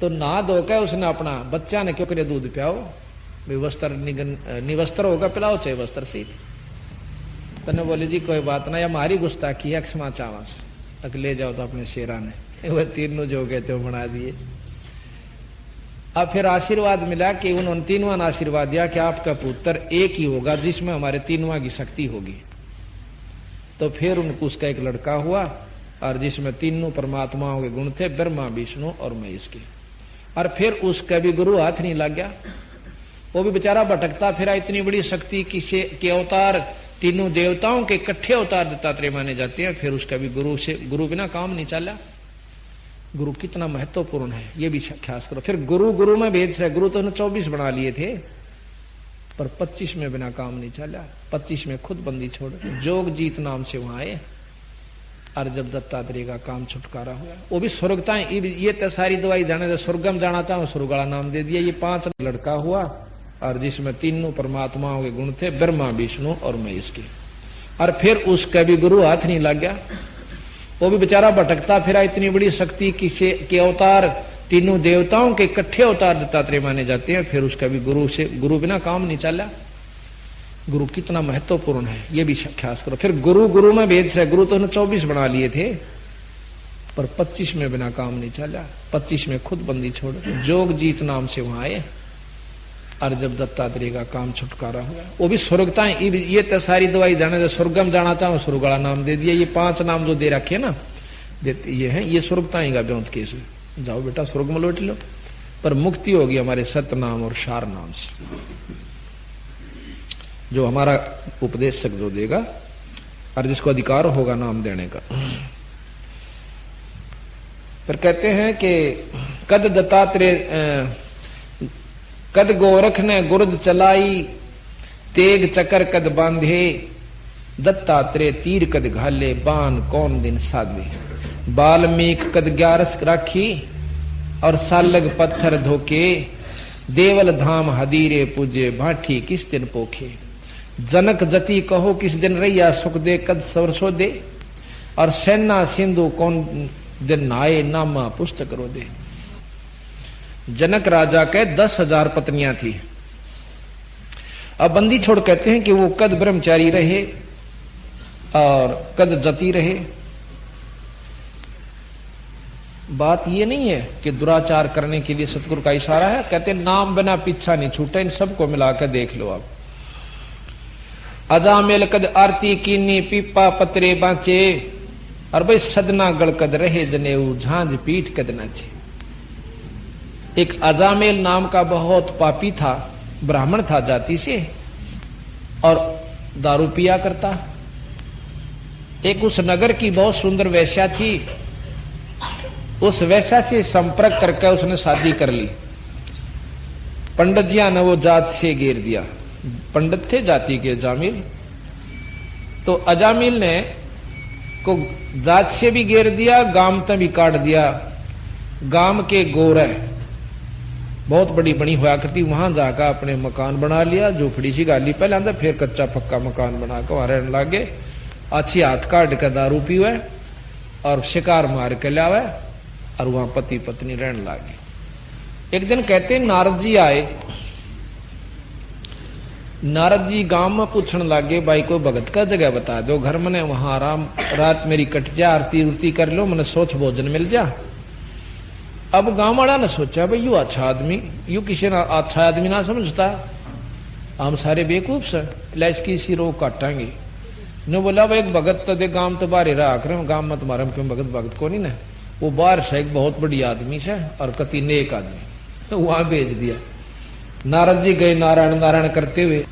तो नहा धोकर उसने अपना बच्चा ने क्यों करे दूध पियाओ, वस्त्र निवस्त्र होगा पिलाओ, चाहे वस्त्र से। तने बोले जी कोई बात ना, हमारी गुस्ताखी है, क्षमा चावास। ले जाओ तो अपने शेरा ने वह तीनों जो गए थे वो बना दिए। अब फिर आशीर्वाद मिला कि उन तीनों ने आशीर्वाद दिया कि आपका पुत्र एक ही होगा जिसमें हमारे तीनों की शक्ति होगी। तो फिर उनको उसका एक लड़का हुआ, और जिसमें तीनों परमात्माओं के गुण थे, ब्रह्मा विष्णु और महेश के। और फिर उसका भी गुरु हाथ नहीं लग गया, वो भी बेचारा भटकता फिरा। इतनी बड़ी शक्ति किसे के अवतार तीनों देवताओं के इकट्ठे अवतार दत्तात्रेय माने जाते हैं। फिर उसका भी गुरु बिना काम नहीं चला। गुरु कितना महत्वपूर्ण है ये भी ख्यास करो। फिर गुरु में भेद है। गुरु तो उन्होंने 24 बना लिए थे, पर 25 में बिना काम नहीं चला। 25 में खुद बंदी छोड़ जोग जीत नाम से वहां आए। और जब दत्तात्रेय का काम छुटकारा हुआ, वो भी स्वर्गता ये तो सारी दवाई जाने स्वर्गम जाना था, स्वर्ग वाला नाम दे दिया। ये 5 लड़का हुआ और जिसमें तीनों परमात्माओं के गुण थे, ब्रह्मा विष्णु और महेश के। और फिर उसका भी गुरु हाथ नहीं लग गया, वो भी बेचारा भटकता फिरा। इतनी बड़ी शक्ति के अवतार तीनों देवताओं के इकट्ठे अवतार दत्तात्रेय माने जाते हैं। फिर उसका भी गुरु बिना काम नहीं चला। गुरु कितना महत्वपूर्ण है ये भी ख्यास करो। फिर गुरु में भेद है। गुरु तो उन्होंने 24 बना लिए थे, पर 25 में बिना काम नहीं चला। 25 में खुद बंदी छोड़ जोग जीत नाम से वहां आए। और जब दत्तात्रेय का काम छुटकारा हुआ, वो भी स्वर्गता ये तो सारी दवाई जाने स्वर्गम जाना था, स्वर्ग वाला नाम दे दिया। ये 5 नाम जो दे रखे ना देते ये है, ये स्वर्गता ही का ब्योंत केस। जाओ बेटा स्वर्ग में लौट लो। पर मुक्ति होगी हमारे सतनाम और शार नाम से, जो हमारा उपदेशक जो देगा और जिसको अधिकार होगा नाम देने का। फिर कहते हैं कि कद दत्तात्रेय कद गोरख ने गुरुद चलाई, तेग चकर कद बांधे, दत्तात्रेय तीर कद घाले, बाण कौन दिन साधे। बाल्मीक कद 11 राखी और सालग पत्थर धोके, देवल धाम हदीरे पूजे, भाठी किस दिन पोखे। जनक जति कहो किस दिन रैया, सुख दे कद सरसो दे, और सेना सिंधु कौन दिन नाये, नामा पुस्तक रो दे। जनक राजा के 10,000 पत्नियां थी। अब बंदी छोड़ कहते हैं कि वो कद ब्रह्मचारी रहे और कद जति रहे। बात ये नहीं है कि दुराचार करने के लिए सतगुरु का इशारा है। कहते हैं नाम बिना पीछा नहीं छूटा। इन सबको मिलाकर देख लो आप। अजामेल कद आरती कीनी, पीपा पत्रे बांचे, और भाई सदना गड़कद रहे जनेऊ, झांझ पीठ कद नाचे। एक अजामेल नाम का बहुत पापी था, ब्राह्मण था जाति से, और दारू पिया करता। एक उस नगर की बहुत सुंदर वेश्या थी, उस वेश्या से संपर्क करके उसने शादी कर ली। पंडित जी ने वो जात से घेर दिया। पंडित थे जाति के अजामिल, तो अजामिल ने को जात से भी घेर दिया, गांव तक भी काट दिया। गांव के गोरे बहुत बड़ी बनी हुआ करती, वहां जाकर अपने मकान बना लिया। झोपड़ी सी गाली पहले आंदा, फिर कच्चा पक्का मकान बनाकर वहां रहने लगे। अच्छी हाथ काट कर दारू पीवे और शिकार मार के लावे, और वहां पति पत्नी रहने लगे। एक दिन कहते नारद जी आए। नारद जी गांव में पूछने लगे, भाई कोई भगत का जगह बता दो, घर मने वहां आराम रात मेरी कट जा, आरती उरती कर लो, मैंने सोच भोजन मिल जा। अब गांव वाला ने सोचा भाई यू अच्छा आदमी, यू किसी ना अच्छा आदमी ना समझता, हम सारे बेवकूफ से इसकी इसी रोग काटांगे। ने बोला भाई एक भगत तो दे, गांव तो बाहर रहा कर, गांव में तुम्हारा क्यों भगत भगत को नहीं ना। वो बाहर से एक बहुत बड़ी आदमी से और कति नेक आदमी, तो वहां भेज दिया। नारद जी गए नारायण नारायण करते हुए।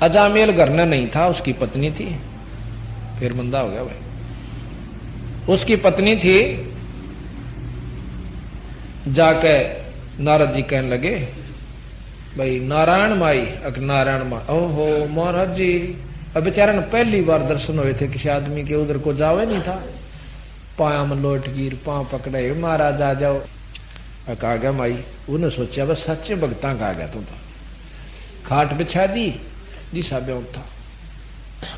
अजामेल घर में नहीं था, उसकी पत्नी थी। फिर मंदा हो गया भाई। उसकी पत्नी थी। जाके नारद जी कहने लगे, भाई नारायण माई, अक नारायण माई। ओहो महाराज जी, अब बेचारा ने पहली बार दर्शन हुए थे किसी आदमी के, उधर को जावे नहीं था। पाया में लोट गिर, पांव पकड़े, महाराज आ जाओ। कहा गया माई, उन्हें सोचा बस सच्चे भगता कहा गया तुम तो। खाट बिछा दी, जिसा ब्यों था,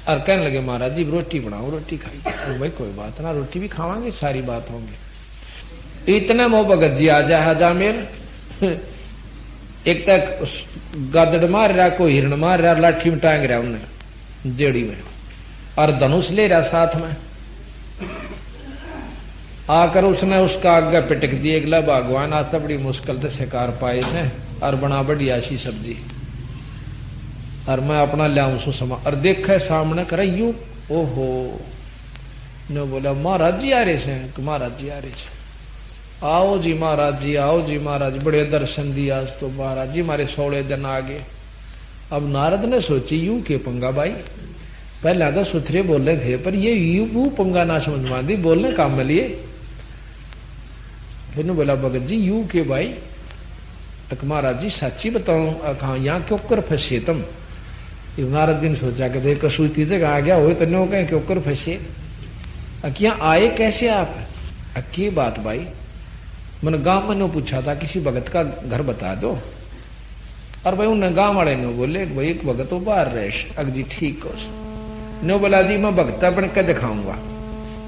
और कहने लगे महाराज जी रोटी बनाओ, रोटी खाई। भाई कोई बात ना, रोटी भी खावांगे, सारी बात होंगी। इतने मोह भगत जी आ जाए हजामेल। एक तक गादड़ मार रहा, कोई हिरण मार रहा, लाठी में टांग रहा उन्हें जेड़ी में, और धनुष ले रहा साथ में। आकर उसने उसका आगे पिटक दिए, अगला भगवान आज तो बड़ी मुश्किल से शिकार पाए से, और बना बढ़िया सी सब्जी, और मैं अपना लिया सो समा, और देखे सामने कर यू। ओहो ने बोला महाराज जी आ रहे से, महाराज जी आ रहे से। आओ जी महाराज जी, आओ जी महाराज, बड़े दर्शन दिया आज तो महाराज जी, हमारे 16 जन आ गए। अब नारद ने सोची यूं के पंगा भाई, पहले तो सुथरे बोल रहे थे, पर ये यू पंगा ना समझ मांदी, बोलने काम में लिए। फिर बोला भगत जी यू के भाई, महाराज जी सच्ची बताऊं, कहा यहाँ क्यों कर फंसे तुम? नारद जी ने सोचा कि देख कसूती जगह आ गया हो, तो कहें क्यों कर फंसे, यहाँ आए कैसे आप? की बात भाई, मैंने गांव में पूछा था किसी भगत का घर बता दो, और भाई उन्हें गांव वाले ने बोले भाई एक भगत वो बाहर रहे। अग जी ठीक हो, नो बोला जी मैं भगता बन के दिखाऊंगा।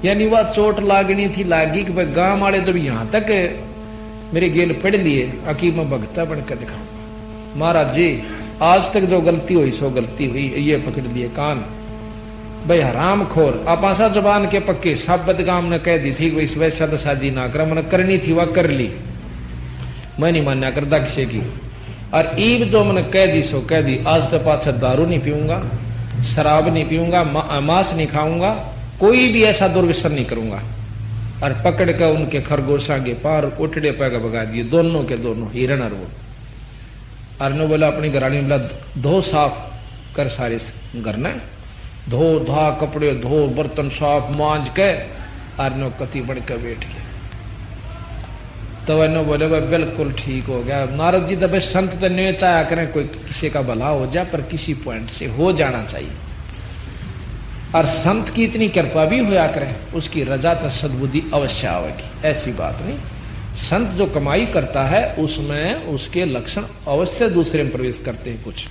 यानी वह चोट लागनी थी लागी कि भाई गांव वाले जब यहां तक मेरे गेल पढ़ लिए, अकी मैं भगता बन के दिखाऊंगा। महाराज जी आज तक जो गलती हुई सो गलती हुई, ये पकड़ लिए कान भाई हराम खोर, आप आशा जबान के पक्के सब बदगाम ने कह दी थी वैसे वैसा शादी ना कर, मैंने करनी थी वह कर ली, मैं नहीं मान्या करता किसी की। और ईब जो मैंने कह दी सो कह दी, आज तो पाछा दारू नहीं पीऊंगा, शराब नहीं पीऊंगा, मांस नहीं खाऊंगा, कोई भी ऐसा दुर्व्यसन नहीं करूंगा। और पकड़ कर उनके खरगोशा के पार उठड़े पैगा भगा दिए, दोनों के दोनों, हिरण और वो। और बोला अपनी घरानी बोला धो साफ कर सारे घर ने, धो धा कपड़े धो, बर्तन साफ मांझ के, और कति बढ़ के बैठ गया। तो वह बोले वह बिल्कुल ठीक हो गया। नारद जी तो संत तो नहीं चाहा करें कोई किसी का भला हो जाए, पर किसी पॉइंट से हो जाना चाहिए। और संत की इतनी कृपा भी होया करें, उसकी रजा तो सद्बुद्धि अवश्य आवेगी, ऐसी बात नहीं। संत जो कमाई करता है उसमें उसके लक्षण अवश्य दूसरे में प्रवेश करते हैं। कुछ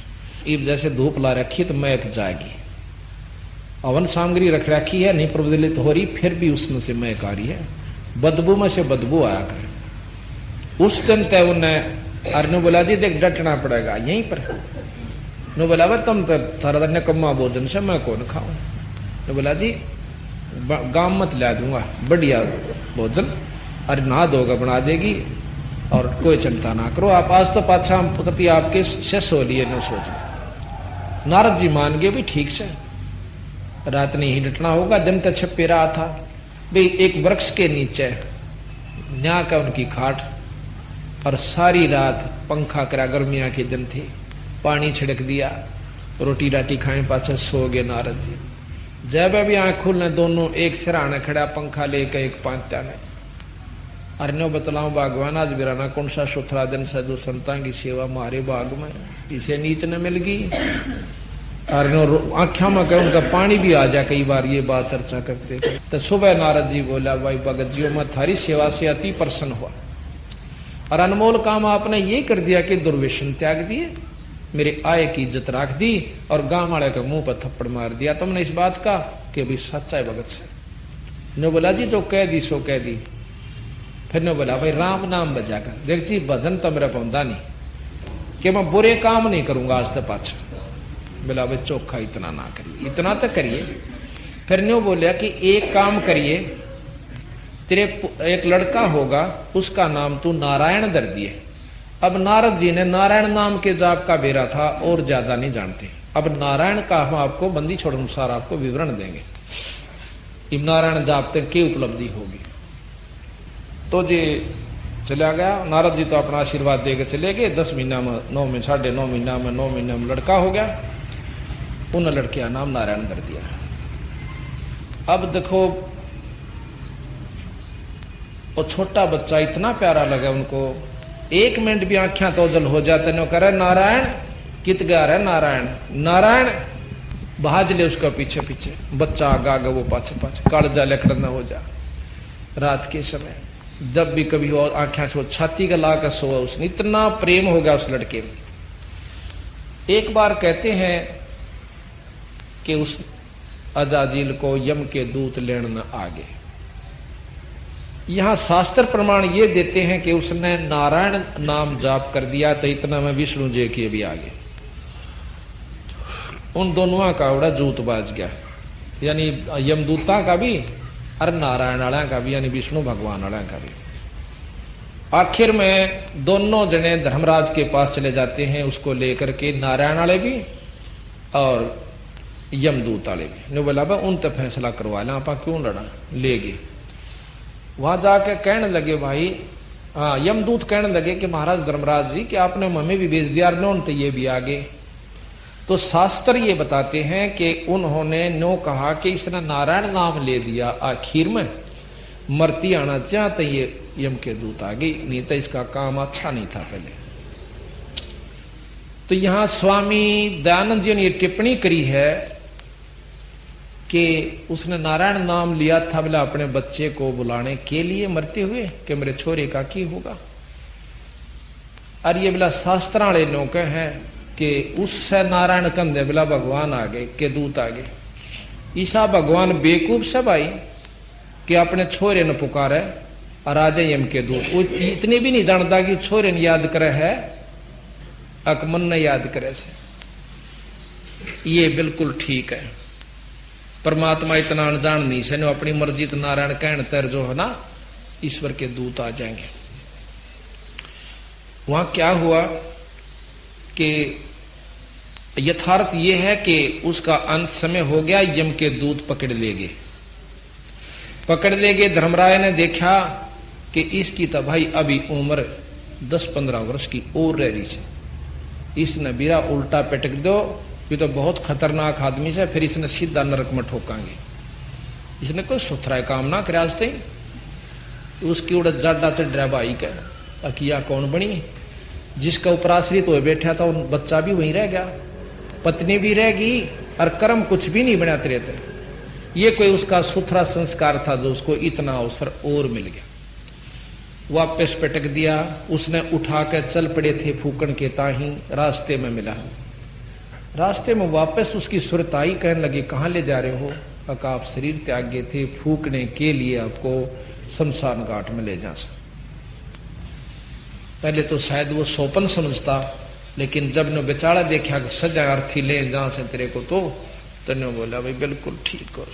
ईब जैसे धूप ला रखी तो महक जाएगी, अवन सामग्री रख रखी है नहीं प्रज्वलित हो रही, फिर भी उसमें से महक आ रही है, बदबू में से बदबू आया करे। उस दिन तय उन्हें अरनु बोला जी देख डटना पड़ेगा यहीं पर। नो बोला वह तुम तो थारा निकम्मा भोजन से मैं कौन खाऊं? तो बोला जी गांव मत ला दूंगा, बढ़िया भोजन अरे नहा धोगा बना देगी, और कोई चिंता ना करो आप, आज तो पाछा हम पति आपके शिष्य हो लिए न सोच। नारद जी मान गए भी ठीक से, रात नहीं ही डटना होगा। जन तक छपे रहा था भाई एक वृक्ष के नीचे न्या का उनकी खाट, और सारी रात पंखा करा, गर्मियां के दिन थे, पानी छिड़क दिया, रोटी राटी खाए, पाछा सो गए नारद जी। जब भी आंख खुलने दोनों एक सिराने खड़ा, पंखा लेकर एक पांचा ने। अरण्यो बतलाऊं भगवान आज बिराना कौन सा सुथरा दिन साधु संता की सेवा मारे बाग में इसे नीच न मिल गई। अरण्यो आख्या में कह उनका पानी भी आ जाए, कई बार ये बात चर्चा करते। तो सुबह नारद जी बोला भाई भगत जी मैं थारी सेवा से अति प्रसन्न हुआ, और अनमोल काम आपने ये कर दिया कि दुर्व्यसन त्याग दिए, मेरे आय की इज्जत रख दी, और गांव वाले के मुंह पर थप्पड़ मार दिया तुमने इस बात का कि भी सच्चा है भगत से। ने बोला जी जो कह दी सो कह दी। फिर ने बोला भाई राम नाम बजा कर देख जी, भजन तो मेरा पौधा नहीं कि मैं बुरे काम नहीं करूंगा आज तक पाछा। बोला भाई चोखा इतना ना करिए, इतना तो करिए। फिर ने बोलिया कि एक काम करिए, तेरे एक लड़का होगा उसका नाम तू नारायण धर दिए। अब नारद जी ने नारायण नाम के जाप का बेरा था और ज्यादा नहीं जानते, अब नारायण का हम आपको बंदी छोड़ अनुसार आपको विवरण देंगे, इब नारायण जाप तक की उपलब्धि होगी। तो जी चला गया नारद जी, तो अपना आशीर्वाद देकर चले गए। 10 महीना में 9 में 9.5 महीना में 9 महीना में लड़का हो गया, उन लड़के का नाम नारायण धर दिया। अब देखो वो छोटा बच्चा इतना प्यारा लगा उनको, 1 मिनट भी आंखें तो जल हो जाते न करे नारायण कित गा रहे नारायण नारायण, भाज ले उसका पीछे पीछे, बच्चा आगा आगा वो पाछे पाछे, कालजा लकड़ न हो जा। रात के समय जब भी कभी हो आंखें सो छाती का ला कर सोआ, उसने इतना प्रेम हो गया उस लड़के में। एक बार कहते हैं कि उस अजाजिल को यम के दूत लेने न आगे। यहां शास्त्र प्रमाण ये देते हैं कि उसने नारायण नाम जाप कर दिया, तो इतना में विष्णु जी के भी आगे। उन दोनों का बड़ा जूत बाज गया, यानी यमदूता का भी और नारायण वाला का भी, यानी विष्णु भगवान वाला का भी। आखिर में दोनों जने धर्मराज के पास चले जाते हैं उसको लेकर के, नारायण वाले भी और यमदूत वाले भी। ने बोला उन तो फैसला करवा लें, आप क्यों लड़ा ले गए। वहां जाके कहने लगे भाई, हाँ यमदूत कहने लगे कि महाराज धर्मराज जी कि आपने हमें भी भेज दिया, तो ये भी आगे। तो शास्त्र ये बताते हैं कि उन्होंने नो कहा कि इसने नारायण नाम ले दिया आखिर में, मरती आना चाहते ये यम के दूत आ गई, नहीं तो इसका काम अच्छा नहीं था पहले। तो यहां स्वामी दयानंद जी ने ये टिप्पणी करी है कि उसने नारायण नाम लिया था बोला अपने बच्चे को बुलाने के लिए मरते हुए कि मेरे छोरे का की होगा। और ये बोला शास्त्र वाले लोग हैं कि उससे नारायण कंधे बोला भगवान आ गए के दूत आ गए। ईसा भगवान बेकूफ से भाई कि अपने छोरे ने पुकारे और आ जाए यम के दूत। वो इतनी भी नहीं जानता कि छोरे ने याद करे है अकमन ने याद करे से। ये बिल्कुल ठीक है। परमात्मा इतना अनजान नहीं से अपनी मर्जी तो नारायण कहन तर जो है ना ईश्वर के दूत आ जाएंगे। वहां क्या हुआ कि यथार्थ यह है कि उसका अंत समय हो गया, यम के दूत पकड़ ले गए। धर्मराय ने देखा कि इसकी तो भाई अभी उम्र 10-15 वर्ष की और रह रही से, इसने बीरा उल्टा पटक दो, ये तो बहुत खतरनाक आदमी से, फिर इसने सीधा नरक में ठोकांगे। इसने कोई सुथरा काम ना करे आज तक। उसकी उड़ जाडा से ड्राइवाई का अकिया कौन बनी, जिसका ऊपर आश्रित हो बैठा था उन बच्चा भी वहीं रह गया, पत्नी भी रह गई और कर्म कुछ भी नहीं बनाते रहते। ये कोई उसका सुथरा संस्कार था जो उसको इतना अवसर और मिल गया। वापस पटक दिया, उसने उठा कर चल पड़े थे फूकन के ताही, रास्ते में मिला। रास्ते में वापस उसकी सुरत आई, कहने लगी कहां ले जा रहे हो? अका आप शरीर त्याग गए थे, फूकने के लिए आपको शमशान घाट में ले जा सकते। पहले तो शायद वो सोपन समझता, लेकिन जब ने बेचारा देखा कि सजा अर्थी ले जहां से तेरे को, तो तने बोला भाई बिल्कुल ठीक हो।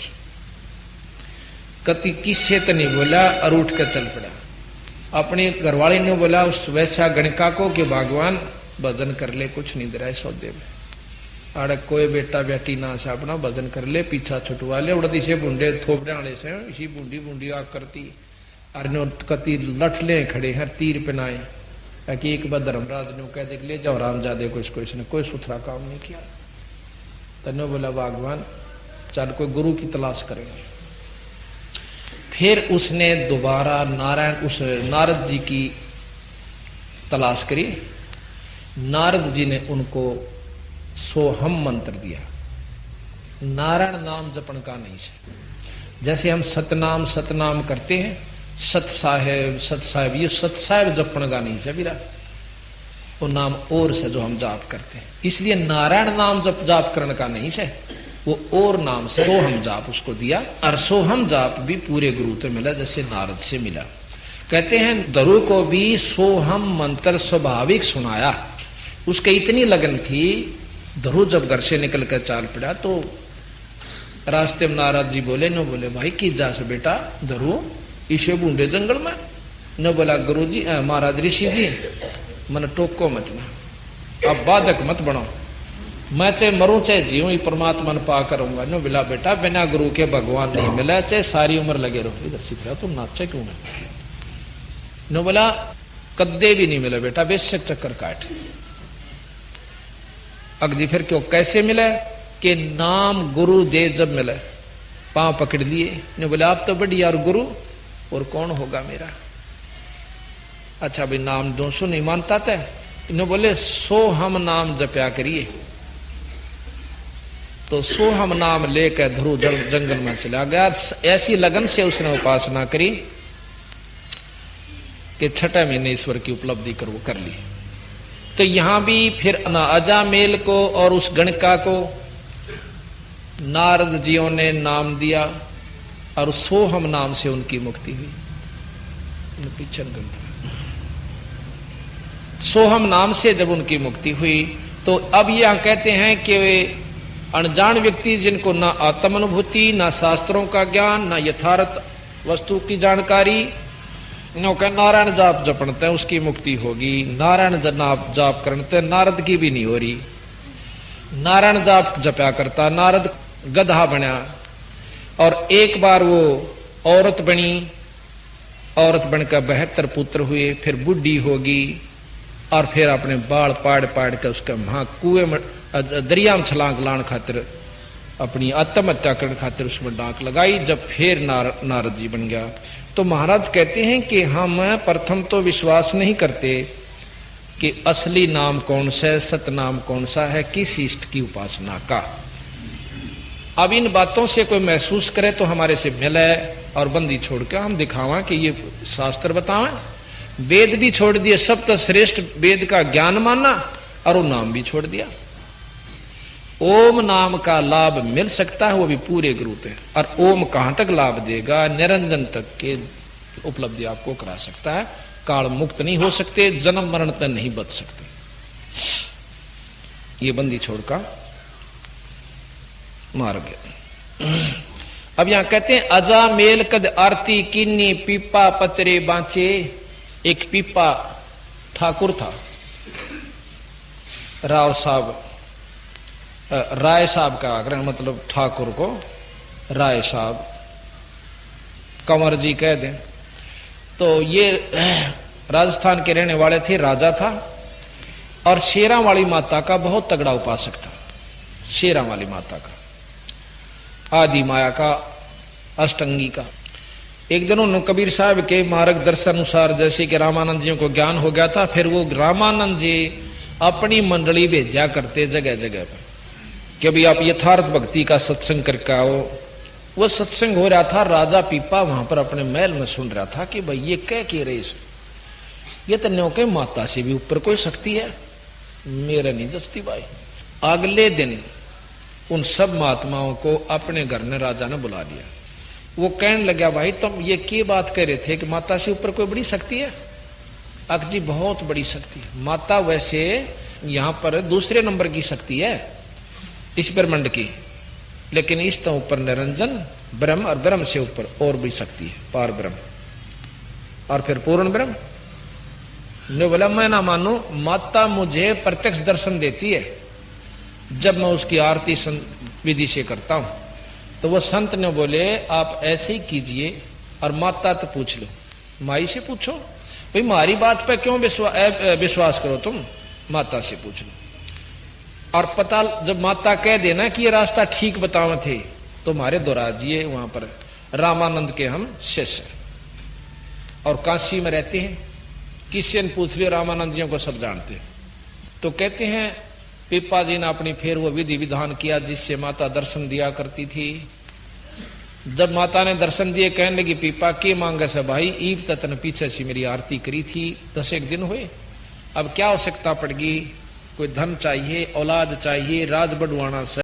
कति किससे तो नहीं बोला और उठ कर चल पड़ा। अपने घरवाले ने बोला उस वैसा गणिका को कि भगवान भजन कर ले, कुछ नहीं दे रहा है सौदे में, आड़े कोई बेटा बेटी ना से अपना भजन कर ले, पीछा छुटवा ले। उड़ती से बूंदे थोपड़े वाले से इसी बूंदी बूंदी आग करती, अरे कति लठ ले खड़े हैं तीर पहनाए कि एक बार धर्मराज ने कह दे ले जाओ रामजादे को, इसको इसने कोई सुथरा काम नहीं किया। तने बोला भगवान चल कोई गुरु की तलाश करेंगे। फिर उसने दोबारा उस नारद जी की तलाश करी। नारद जी ने उनको सोहम मंत्र दिया। नारायण नाम जपन का नहीं से, जैसे हम सतनाम करते हैं, सत साहेब ये सत साहेब जपन का नहीं से बिरा, वो नाम और से जो हम जाप करते हैं। इसलिए नारायण नाम जाप करने का नहीं से, वो और नाम से सोहम जाप उसको दिया। और सोहम जाप भी पूरे गुरु से मिला जैसे नारद से मिला। कहते हैं दरु को भी सोहम मंत्र स्वाभाविक सुनाया। उसके इतनी लगन थी, दरु जब घर से निकल कर चाल पड़ा तो रास्ते में नारद जी बोले भाई की जा से बेटा दरु इसे बूंदे जंगल में न बोला गुरु जी महाराज ऋषि जी मन टोको मत ना, अब बाधक मत बनो, मैं चाहे मरूं चाहे जीऊं ही परमात्मा ने पा करूंगा। न बोला बेटा बिना गुरु के भगवान नहीं मिला, चाहे सारी उम्र लगे रहो। इधर सीख रहा तुम नाचे क्यों है? न बोला कद्दे भी नहीं मिला बेटा, बेशक चक्कर काट। अगजी फिर क्यों कैसे मिला कि नाम गुरु दे जब मिला, पांव पकड़ लिए। ने बोला आप तो बढ़िया और गुरु और कौन होगा मेरा? अच्छा भाई नाम 200 नहीं मानता था। इन्होंने बोले सो हम नाम जपया करिए। तो सो हम नाम लेकर ध्रुव जंगल में चला गया। ऐसी लगन से उसने उपासना करी कि 6 महीने ईश्वर की उपलब्धि कर ली। तो यहां भी फिर अजामेल को और उस गणिका को नारद जियों ने नाम दिया और सोहम नाम से उनकी मुक्ति हुई। पीछे ग्रंथ सोहम नाम से जब उनकी मुक्ति हुई तो अब यह कहते हैं कि वे अनजान व्यक्ति जिनको ना आत्मानुभूति, ना शास्त्रों का ज्ञान, ना यथार्थ वस्तु की जानकारी, नारायण जाप जपणते उसकी मुक्ति होगी। नारायण जाप करते नारद की भी नहीं हो रही। नारायण जाप जपया करता, नारद गधा बना और एक बार वो औरत बनी, औरत बनकर 72 पुत्र हुए, फिर बुढ़ी होगी और फिर अपने बाल पाड़ पाड़ कर उसका वहां कुएं में दरिया में छलांग लाने खातिर अपनी आत्महत्या करने खातिर उसमें डांक लगाई। जब फिर नारद जी बन गया तो महाराज कहते हैं कि हम प्रथम तो विश्वास नहीं करते कि असली नाम कौन सा है, सत नाम कौन सा है, किस इष्ट की उपासना का। अब इन बातों से कोई महसूस करे तो हमारे से मिले और बंदी छोड़ के हम दिखावा कि ये शास्त्र बतावे। वेद भी छोड़ दिए, सब तो श्रेष्ठ वेद का ज्ञान माना और वो नाम भी छोड़ दिया। ओम नाम का लाभ मिल सकता है वो भी पूरे गुरु थे, और ओम कहां तक लाभ देगा, निरंजन तक के उपलब्धि आपको करा सकता है। काल मुक्त नहीं हो सकते, जन्म मरण तक नहीं बच सकते। ये बंदी छोड़कर मार गया। अब यहां कहते हैं अजा मेल कद आरती किन्नी पीपा पतरे बांचे। एक पीपा ठाकुर था, राव साहब, राय साहब का आग्रह, मतलब ठाकुर को राय साहब, कंवर जी कह दें तो ये राजस्थान के रहने वाले थे, राजा था और शेरा वाली माता का बहुत तगड़ा उपासक था। शेरा वाली माता का, आदि माया का, अष्टंगी का। एक दिन उन्होंने कबीर साहब के मार्गदर्शन अनुसार, जैसे कि रामानंद जी को ज्ञान हो गया था, फिर वो रामानंद जी अपनी मंडली भेजा करते जगह जगह पर कि अभी आप यथार्थ भक्ति का सत्संग करके आओ। वो सत्संग हो रहा था, राजा पीपा वहां पर अपने महल में सुन रहा था कि भाई ये कह के रहे, ये तो न्यों के माता से भी ऊपर कोई शक्ति है, मेरा नहीं जस्ती भाई। अगले दिन उन सब महात्माओं को अपने घर में राजा ने बुला लिया। वो कहने लगा भाई तुम ये की बात कह रहे थे कि माता से ऊपर कोई बड़ी शक्ति है? अक जी बहुत बड़ी शक्ति है। माता वैसे यहां पर दूसरे नंबर की शक्ति है इस ब्रह्मांड की, लेकिन इस तो ऊपर निरंजन ब्रह्म और ब्रह्म से ऊपर और भी शक्ति है, पार ब्रह्म और फिर पूर्ण ब्रह्म। ने बोला मैं ना मानू, माता मुझे प्रत्यक्ष दर्शन देती है जब मैं उसकी आरती विधि से करता हूं। तो वो संत ने बोले आप ऐसे ही कीजिए और माता तो पूछ लो, माई से पूछो भाई, हमारी बात पे क्यों विश्वास करो तुम, माता से पूछ लो। और पता जब माता कह देना कि ये रास्ता ठीक बतावे थे तो हमारे दोराजिए वहां पर रामानंद के हम शिष्य और काशी में रहते हैं, किसी ने पूछ लिया रामानंद जी को सब जानते हैं। तो कहते हैं पीपा जी ने अपनी फिर वो विधि विधान किया जिससे माता दर्शन दिया करती थी। जब माता ने दर्शन दिए कहने लगी पीपा के मांगे से भाई, ईब तक पीछे से मेरी आरती करी थी, 10 एक दिन हुए, अब क्या आवश्यकता पड़गी, कोई धन चाहिए, औलाद चाहिए, राज बढ़वाना से